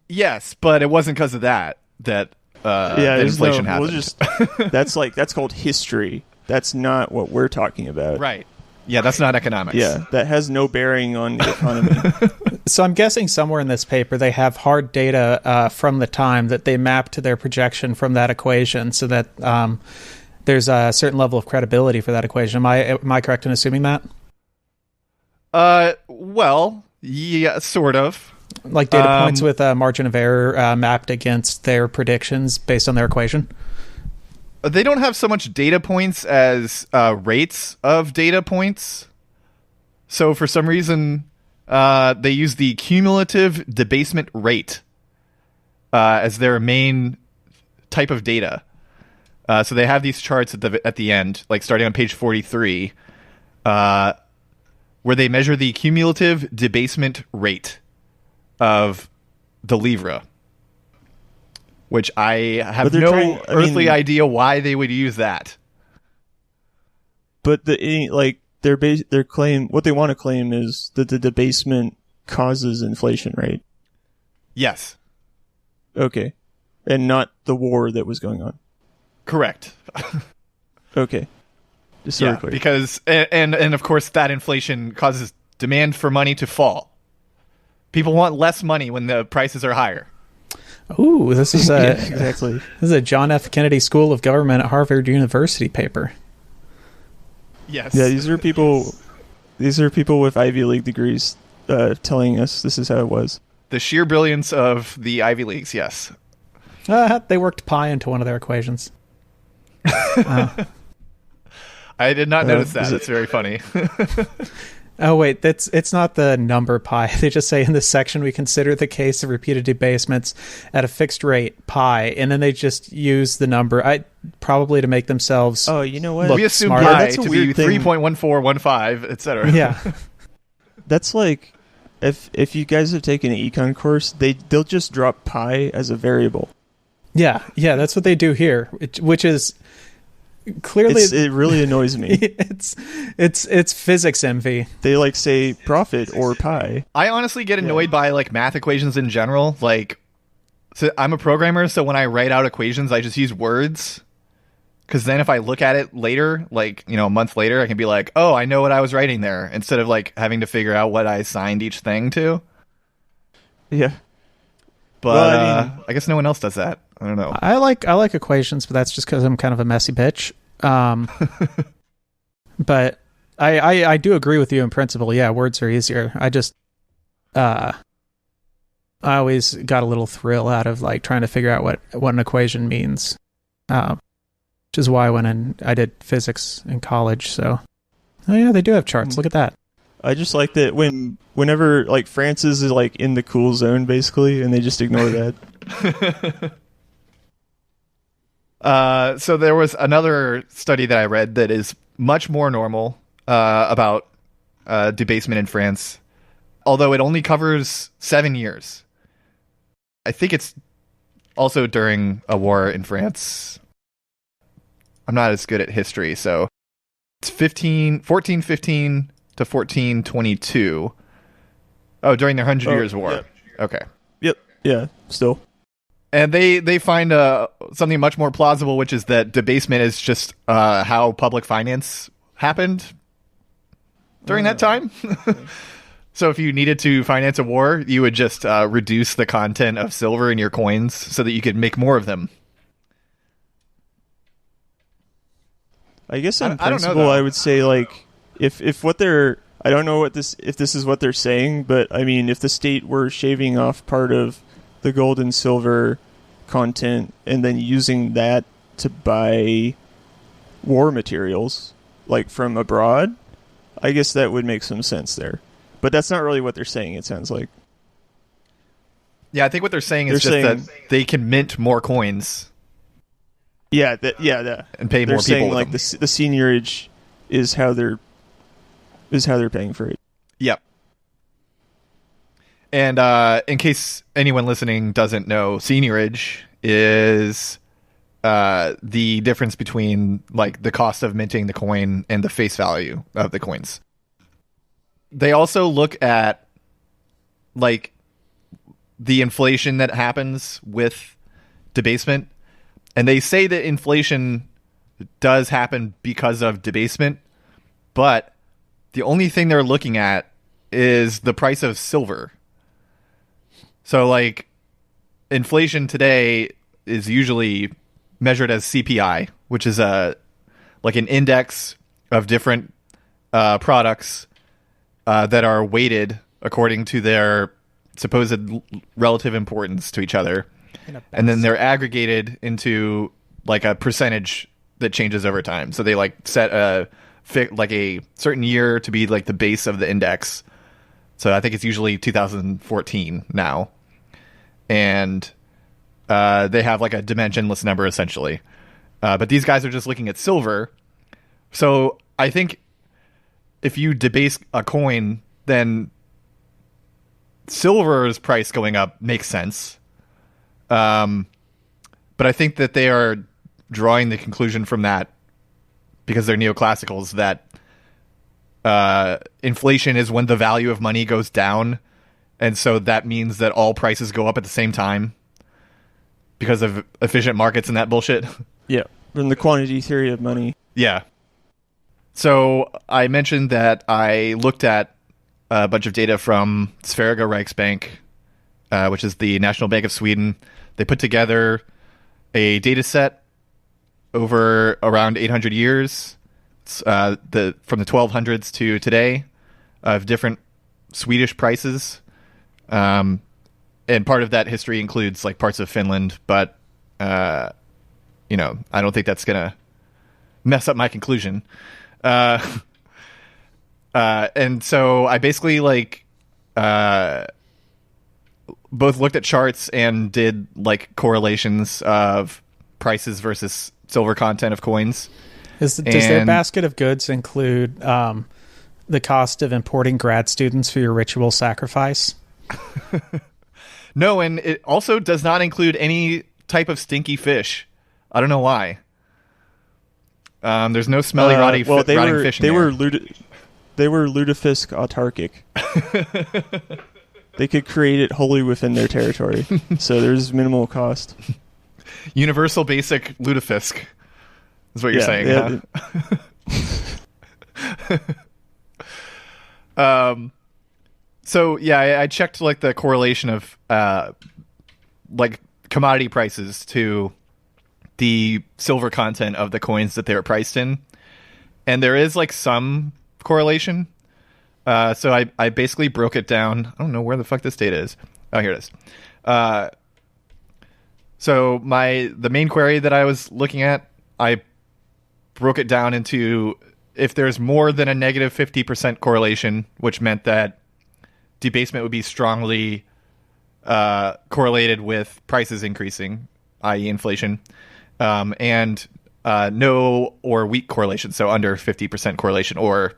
Yes, but it wasn't because of that inflation happened. That's called history. That's not what we're talking about. Right. Yeah, that's not economics. Yeah, that has no bearing on the economy. So I'm guessing somewhere in this paper they have hard data from the time that they map to their projection from that equation, so that there's a certain level of credibility for that equation. Am I correct in assuming that? Well, yeah, sort of. Like data points with a margin of error mapped against their predictions based on their equation? They don't have so much data points as rates of data points. So for some reason, they use the cumulative debasement rate as their main type of data. So they have these charts at the end, like starting on page 43, where they measure the cumulative debasement rate of the livre, which I have no earthly idea why they would use that. But their claim, what they want to claim is that the debasement causes inflation, right? Yes. Okay. And not the war that was going on. Correct. Okay. Just so we're clear. Because and of course that inflation causes demand for money to fall. People want less money when the prices are higher. Ooh, this is a exactly. This is a John F. Kennedy School of Government at Harvard University paper. Yes. Yeah, these are people with Ivy League degrees telling us this is how it was. The sheer brilliance of the Ivy Leagues, yes. They worked pi into one of their equations. I did not notice that. It's very funny. Oh, wait, it's not the number pi. They just say in this section, we consider the case of repeated debasements at a fixed rate, pi, and then they just use the number, probably to make themselves you know what? We assume smarter. pi That's a to weird be thing. 3.1415, etc. Yeah. That's like, if you guys have taken an econ course, they'll just drop pi as a variable. Yeah, that's what they do here, which is clearly... It really annoys me. It's physics envy. They like say profit or pi. I honestly get annoyed by like math equations in general. Like, so I'm a programmer, so when I write out equations, I just use words. Because then if I look at it later, like, a month later, I can be like, oh, I know what I was writing there, instead of like having to figure out what I assigned each thing to. Yeah. But Well, I guess no one else does that. I don't know. I like equations, but that's just because I'm kind of a messy bitch. But I do agree with you in principle. Yeah, words are easier. I just I always got a little thrill out of like trying to figure out what an equation means. Which is why I went and I did physics in college. So, oh yeah, they do have charts. Look at that. I just like that whenever like Francis is like in the cool zone basically, and they just ignore that. So there was another study that I read that is much more normal about debasement in France, although it only covers 7 years. I think it's also during a war in France. I'm not as good at history, so it's 1415 to 1422. Oh, during the 100 Years' War. Yeah. Okay. Yep. Yeah. Still. And they find something much more plausible, which is that debasement is just how public finance happened during that time. So if you needed to finance a war, you would just reduce the content of silver in your coins so that you could make more of them. I guess in I don't know, principle, though. I would say like if what they're I don't know if this is what they're saying, but I mean if the state were shaving off part of the gold and silver content and then using that to buy war materials like from abroad, I guess that would make some sense there. But that's not really what they're saying, it sounds like. Yeah, I think what they're saying is that they can mint more coins. Yeah, and pay they're more people saying with like them. the seigniorage is how they're paying for it. Yep. And in case anyone listening doesn't know, seigniorage is the difference between like the cost of minting the coin and the face value of the coins. They also look at like the inflation that happens with debasement, and they say that inflation does happen because of debasement, but the only thing they're looking at is the price of silver. So like inflation today is usually measured as CPI, which is like an index of different products that are weighted according to their supposed relative importance to each other. And then they're aggregated into like a percentage that changes over time. So they like set a certain year to be like the base of the index. So I think it's usually 2014 now. And they have like a dimensionless number essentially. But these guys are just looking at silver. So I think if you debase a coin, then silver's price going up makes sense. But I think that they are drawing the conclusion from that, because they're neoclassicals, that inflation is when the value of money goes down, and so that means that all prices go up at the same time. because of efficient markets and that bullshit. Yeah, from the quantity theory of money. Yeah. So I mentioned that I looked at a bunch of data from Sveriges Riksbank, which is the National Bank of Sweden. They put together a data set over around 800 years, from the 1200s to today, of different Swedish prices. And part of that history includes like parts of Finland, but I don't think that's gonna mess up my conclusion. And so I basically both looked at charts and did like correlations of prices versus silver content of coins. Does their basket of goods include the cost of importing grad students for your ritual sacrifice? No, and it also does not include any type of stinky fish. I don't know why. There's no smelly, rotting fish in there. They were lutefisk autarkic. They could create it wholly within their territory, so there's minimal cost. Universal basic lutefisk is what you're saying, huh? So yeah, I checked like the correlation of like commodity prices to the silver content of the coins that they were priced in, and there is like some correlation. So I basically broke it down. I don't know where the fuck this data is. Oh, here it is. So the main query that I was looking at, I broke it down into if there's more than a negative 50% correlation, which meant that debasement would be strongly correlated with prices increasing, i.e. inflation, and no or weak correlation, so under 50% correlation, or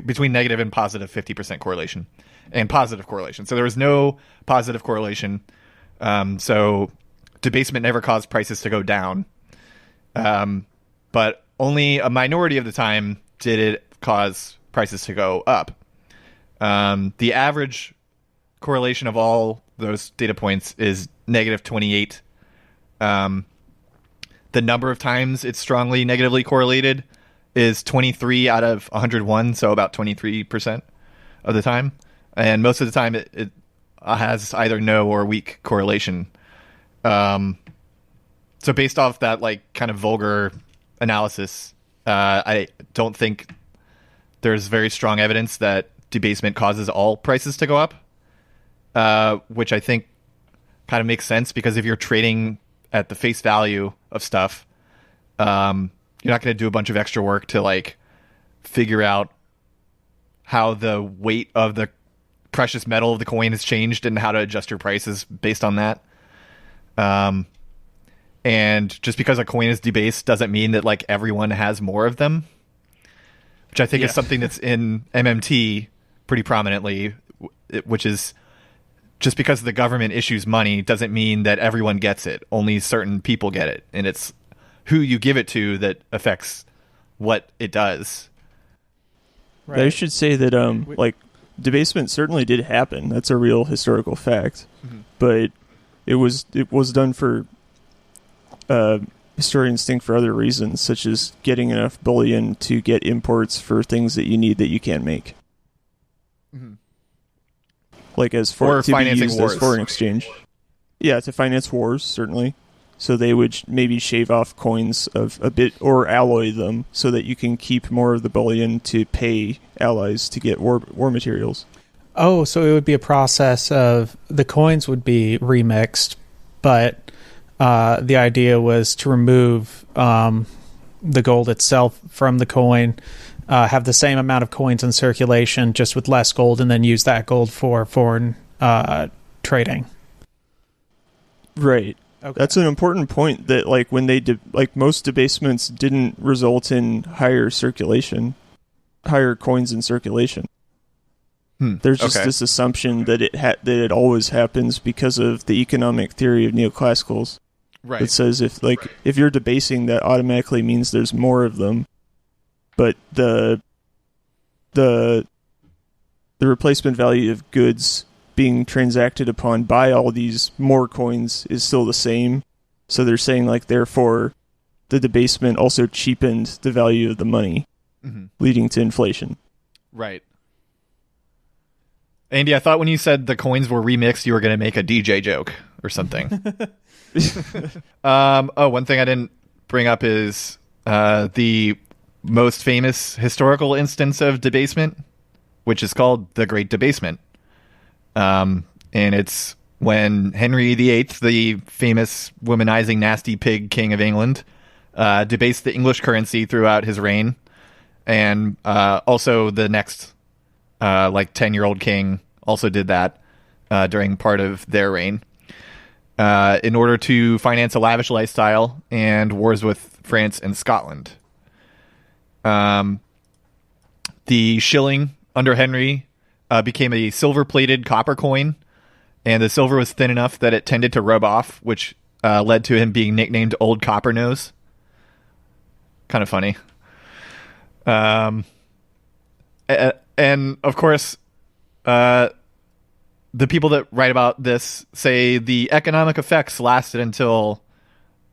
between negative and positive 50% correlation, and positive correlation. So there was no positive correlation. So debasement never caused prices to go down. But only a minority of the time did it cause prices to go up. The average correlation of all those data points is negative 28. The number of times it's strongly negatively correlated is 23 out of 101, so about 23% of the time. And most of the time it has either no or weak correlation. So based off that like kind of vulgar analysis, I don't think there's very strong evidence that debasement causes all prices to go up, which I think kind of makes sense, because if you're trading at the face value of stuff, you're not going to do a bunch of extra work to like figure out how the weight of the precious metal of the coin has changed and how to adjust your prices based on that. And just because a coin is debased doesn't mean that like everyone has more of them, which I think is something that's in MMT pretty prominently, which is just because the government issues money doesn't mean that everyone gets it. Only certain people get it. And it's who you give it to that affects what it does. Right. I should say that like debasement certainly did happen. That's a real historical fact. Mm-hmm. But it was done for historians think for other reasons, such as getting enough bullion to get imports for things that you need that you can't make. Mm-hmm. Like as for to financing be used wars. As foreign exchange. Yeah, to finance wars, certainly. So they would maybe shave off coins of a bit or alloy them so that you can keep more of the bullion to pay allies to get war materials. Oh, so it would be a process of the coins would be remixed, but the idea was to remove the gold itself from the coin, have the same amount of coins in circulation, just with less gold, and then use that gold for foreign trading. Right. Okay. That's an important point, that like when they most debasements didn't result in higher coins in circulation. There's just this assumption that it always happens because of the economic theory of neoclassicals. Right. That says if you're debasing, that automatically means there's more of them. But the replacement value of goods being transacted upon by all these more coins is still the same. So they're saying, like, therefore, the debasement also cheapened the value of the money, leading to inflation. Right. Andy, I thought when you said the coins were remixed, you were going to make a DJ joke or something. One thing I didn't bring up is the most famous historical instance of debasement, which is called the Great Debasement. And it's when Henry VIII, the famous womanizing nasty pig king of England, debased the English currency throughout his reign. And also the next 10-year-old king also did that during part of their reign in order to finance a lavish lifestyle and wars with France and Scotland. The shilling under Henry became a silver-plated copper coin, and the silver was thin enough that it tended to rub off, which led to him being nicknamed Old Copper Nose. Kind of funny. And of course, the people that write about this say the economic effects lasted until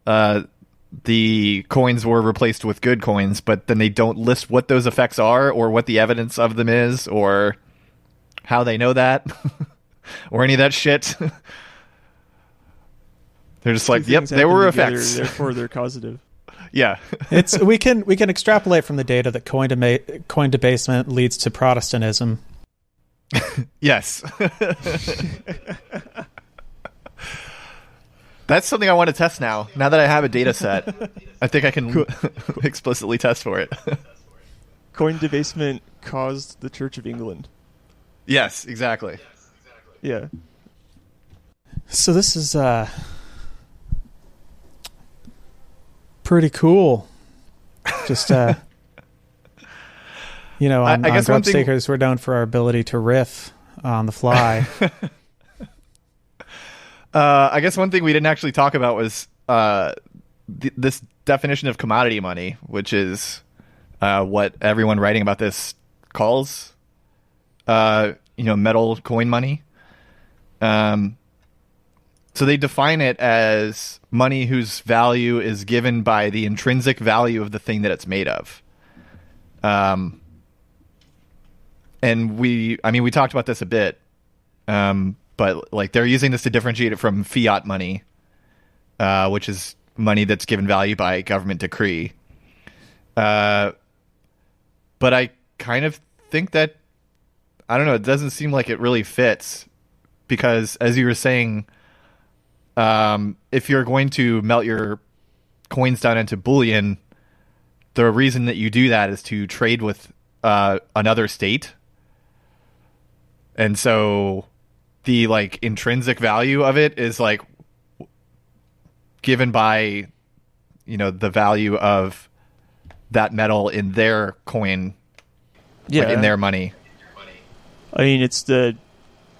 the coins were replaced with good coins, but then they don't list what those effects are or what the evidence of them is or how they know that or any of that shit. They're just like, yep, there were effects. Therefore, they're causative. Yeah. we can extrapolate from the data that coin debasement leads to Protestantism. Yes. That's something I want to test now. Now that I have a data set, I think I can explicitly test for it. Coin debasement caused the Church of England. Yes, exactly. Yeah. So this is pretty cool. Just on I guess Grub Stakers, we're known for our ability to riff on the fly. I guess one thing we didn't actually talk about was this definition of commodity money, which is what everyone writing about this calls metal coin money. So they define it as money whose value is given by the intrinsic value of the thing that it's made of. And we talked about this a bit, but like they're using this to differentiate it from fiat money, which is money that's given value by government decree. But I kind of think that, I don't know, it doesn't seem like it really fits because, as you were saying, if you're going to melt your coins down into bullion, the reason that you do that is to trade with another state. And so the intrinsic value of it is given by, the value of that metal in their coin, in their money. I mean,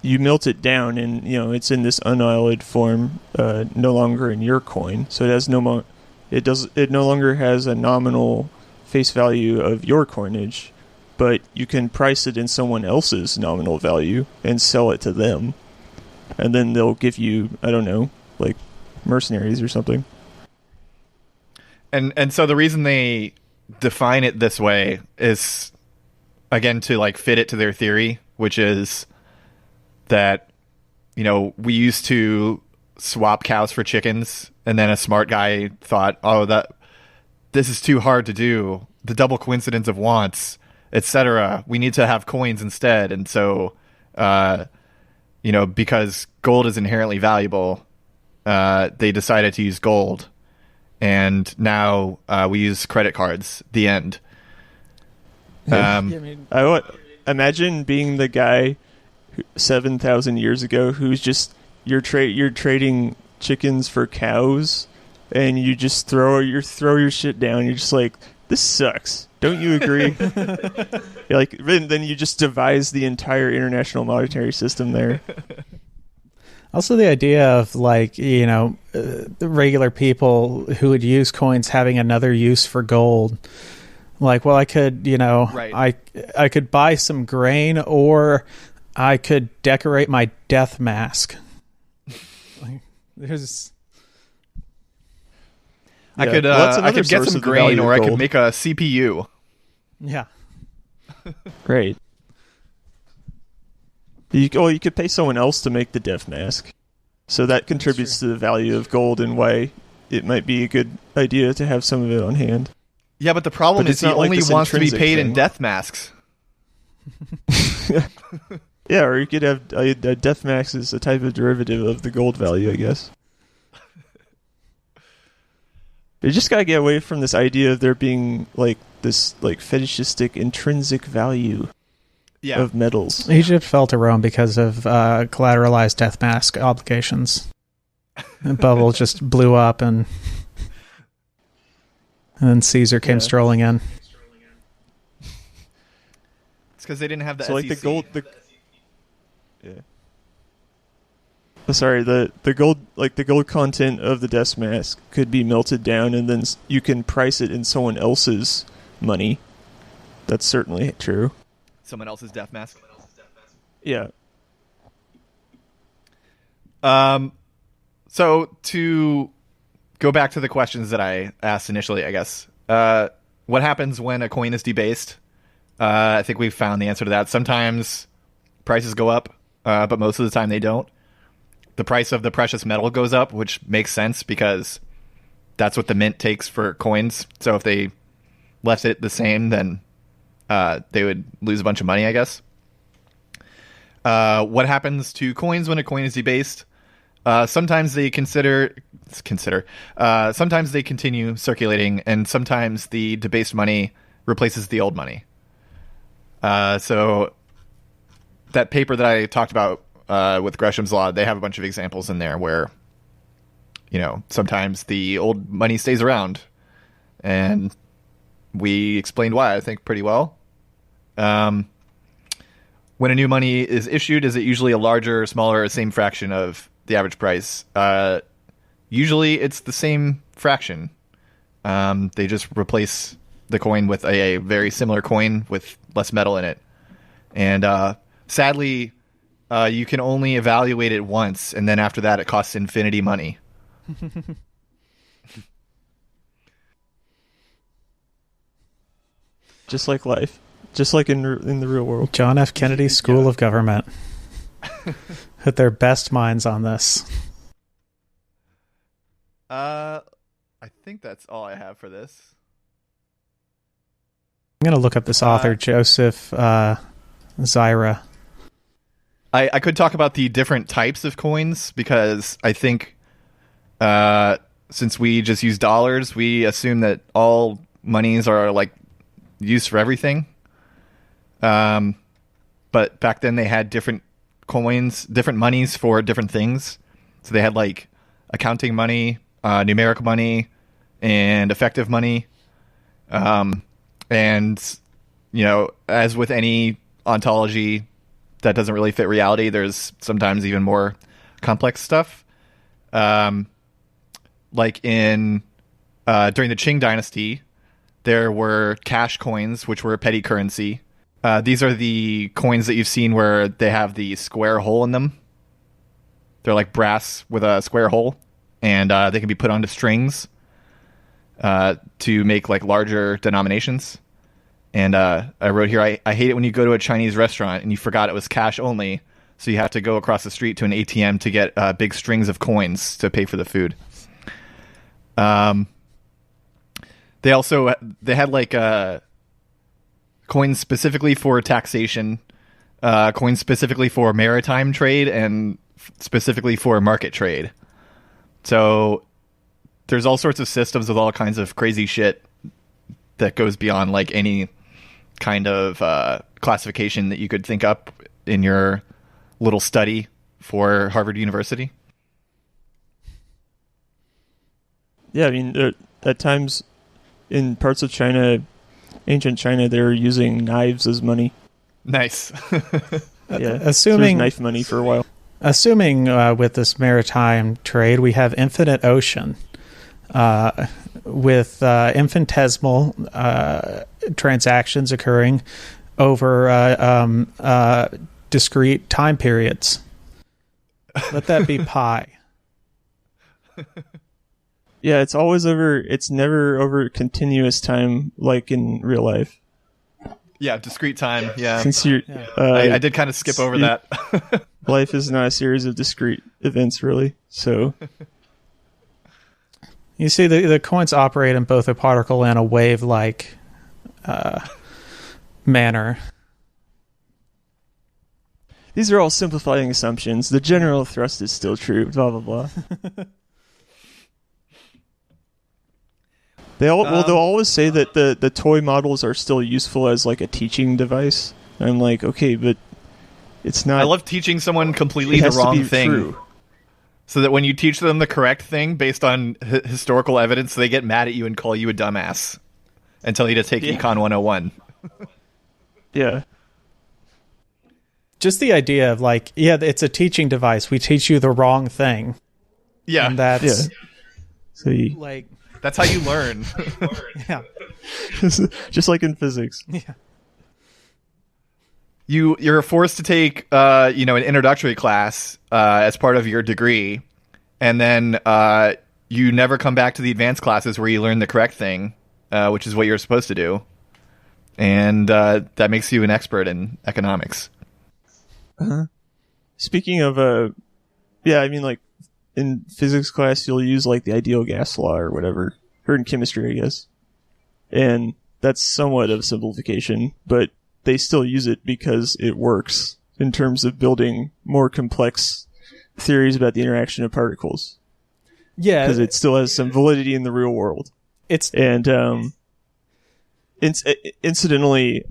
you melt it down and, it's in this unalloyed form, no longer in your coin. So it no longer has a nominal face value of your coinage, but you can price it in someone else's nominal value and sell it to them. And then they'll give you, I don't know, mercenaries or something. And so the reason they define it this way is, again, to fit it to their theory, which is that, we used to swap cows for chickens, and then a smart guy thought, this is too hard to do. The double coincidence of wants, etc. We need to have coins instead. And so, because gold is inherently valuable, they decided to use gold. And now we use credit cards. The end. Imagine being the guy 7,000 years ago who's just you're trading chickens for cows, and you just throw your shit down. You're just like, this sucks. Don't you agree? Then you just devise the entire international monetary system there. Also, the idea of the regular people who would use coins having another use for gold. I could, right. I could buy some grain, or I could decorate my death mask. There's. I could get some grain, or I could make a CPU. Yeah. Great. You could pay someone else to make the death mask. So that contributes to the value of gold and why it might be a good idea to have some of it on hand. Yeah, but the problem is he only wants to be paid in death masks. Yeah, or you could have a death mask is a type of derivative of the gold value, I guess. You just gotta get away from this idea of there being this fetishistic intrinsic value of metals. Egypt fell to Rome because of collateralized death mask obligations. The bubble just blew up, and then Caesar came strolling in. It's because they didn't have the so SEC. Like the gold. The gold content of the death mask could be melted down, and then you can price it in someone else's money. That's certainly true. Someone else's death mask. Yeah. So to go back to the questions that I asked initially, I guess, what happens when a coin is debased? I think we've found the answer to that. Sometimes prices go up, but most of the time they don't. The price of the precious metal goes up, which makes sense because that's what the mint takes for coins. So if they left it the same, then they would lose a bunch of money, I guess. What happens to coins when a coin is debased? Sometimes they sometimes they continue circulating, and sometimes the debased money replaces the old money. So that paper that I talked about with Gresham's Law, they have a bunch of examples in there where, sometimes the old money stays around, and we explained why, I think, pretty well. When a new money is issued, is it usually a larger, smaller, or same fraction of the average price? Usually it's the same fraction. They just replace the coin with a very similar coin with less metal in it. And sadly, you can only evaluate it once, and then after that it costs infinity money. Just like life. Just like in the real world. John F. Kennedy School of Government. Put their best minds on this. I think that's all I have for this. I'm going to look up this author, Joseph Zyra. I could talk about the different types of coins, because I think since we just use dollars, we assume that all monies are used for everything. But back then they had different coins, different monies for different things. So they had accounting money, numeric money, and effective money. And as with any ontology that doesn't really fit reality, there's sometimes even more complex stuff. During the Qing dynasty, there were cash coins, which were petty currency. These are the coins that you've seen where they have the square hole in them. They're like brass with a square hole, and they can be put onto strings to make larger denominations. And I wrote here, I hate it when you go to a Chinese restaurant and you forgot it was cash only, so you have to go across the street to an ATM to get big strings of coins to pay for the food. They had coins specifically for taxation, coins specifically for maritime trade, and specifically for market trade. So there's all sorts of systems with all kinds of crazy shit that goes beyond any kind of classification that you could think up in your little study for Harvard University. Yeah, I mean, at times in parts of China, ancient China, they were using knives as money. Nice. Yeah, assuming knife money for a while. Assuming with this maritime trade, we have infinite ocean with infinitesimal transactions occurring over discrete time periods. Let that be pi. Yeah, it's never over continuous time like in real life. Yeah, discrete time. Yeah. Since you're, I did kind of skip over that. Life is not a series of discrete events, really. So, you see, the coins operate in both a particle and a wave-like manner. These are all simplifying assumptions. The general thrust is still true. Blah blah blah. They'll always say that the toy models are still useful as like a teaching device. And I'm like, okay, but it's not. I love teaching someone completely the wrong thing, true. So that when you teach them the correct thing based on historical evidence, they get mad at you and call you a dumbass and tell you to take Econ 101. Yeah. Just the idea of like, yeah, it's a teaching device. We teach you the wrong thing. Yeah. And that's so like that's how you learn. Yeah. Just like in physics. Yeah. You're forced to take an introductory class as part of your degree, and then you never come back to the advanced classes where you learn the correct thing, which is what you're supposed to do. And that makes you an expert in economics. Uh-huh. Speaking of, like in physics class, you'll use like the ideal gas law or whatever, or in chemistry, I guess. And that's somewhat of a simplification, but they still use it because it works in terms of building more complex theories about the interaction of particles. Yeah. Because it still has some validity in the real world. Incidentally,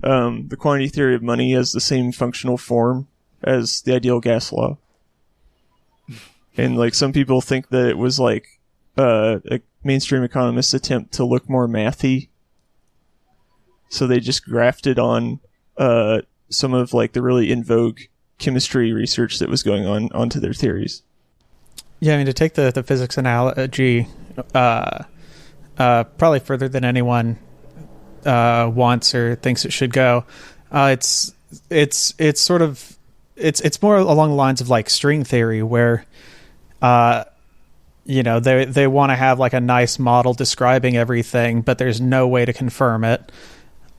the quantity theory of money has the same functional form as the ideal gas law. And like some people think that it was like a mainstream economist's attempt to look more mathy. So they just grafted on some of like the really in vogue chemistry research that was going on onto their theories. Yeah, I mean, to take the physics analogy probably further than anyone wants or thinks it should go, it's sort of it's more along the lines of like string theory, where they want to have like a nice model describing everything, but there's no way to confirm it.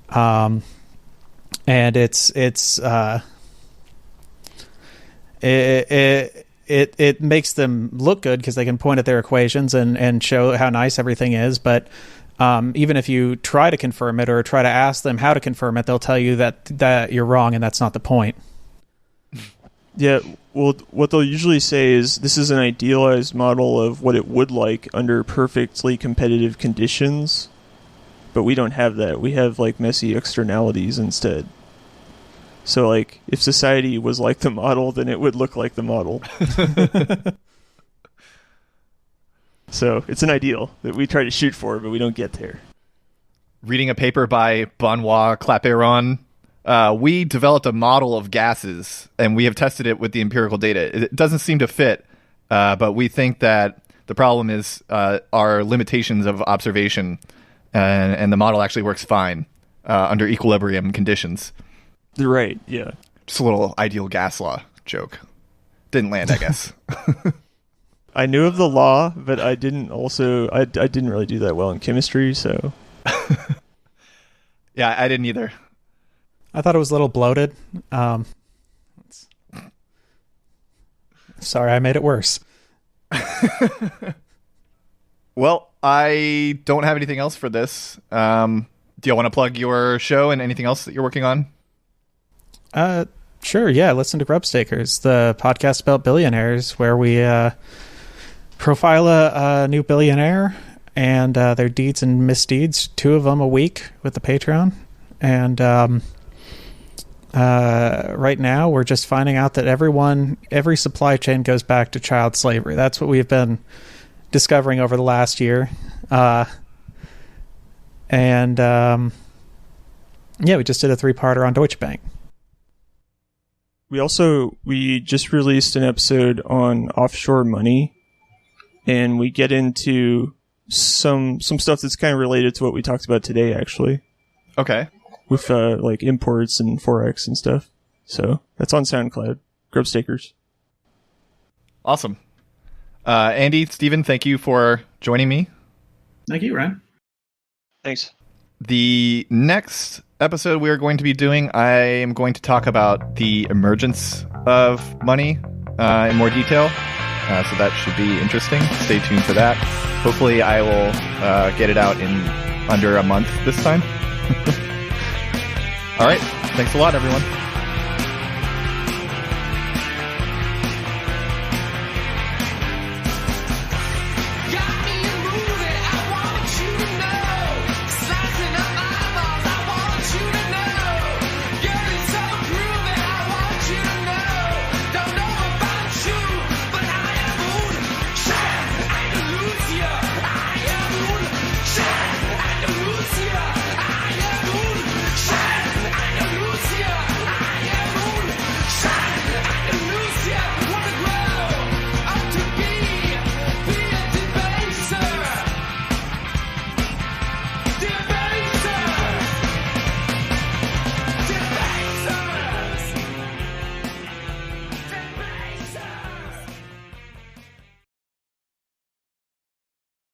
And it makes them look good because they can point at their equations and show how nice everything is. But even if you try to confirm it or try to ask them how to confirm it, they'll tell you that you're wrong and that's not the point. Yeah, well, what they'll usually say is this is an idealized model of what it would like under perfectly competitive conditions, but we don't have that. We have like messy externalities instead. So like if society was like the model, then it would look like the model. So it's an ideal that we try to shoot for, but we don't get there. Reading a paper by Benoit Clapeyron, we developed a model of gases, and we have tested it with the empirical data. It doesn't seem to fit, but we think that the problem is our limitations of observation, and the model actually works fine under equilibrium conditions. Right, yeah. Just a little ideal gas law joke. Didn't land, I guess. I knew of the law, but I didn't really do that well in chemistry, so... Yeah, I didn't either. I thought it was a little bloated. Sorry, I made it worse. Well, I don't have anything else for this. Do you want to plug your show and anything else that you're working on? Sure, yeah. Listen to Grubstakers, the podcast about billionaires, where we profile a new billionaire and their deeds and misdeeds, 2 of them a week with the Patreon. And right now we're just finding out that every supply chain goes back to child slavery. That's what we've been discovering over the last year. Yeah, we just did a 3-parter on Deutsche Bank. We just released an episode on offshore money, and we get into some stuff that's kind of related to what we talked about today, actually. Okay. With like imports and forex and stuff. So that's on SoundCloud. Grub Stakers. Awesome. Andy, Steven, thank you for joining me. Thank you, Ryan. Thanks. The next episode we are going to be doing, I am going to talk about the emergence of money in more detail. So that should be interesting. Stay tuned for that. Hopefully I will get it out in under a month this time. All right. Thanks a lot, everyone.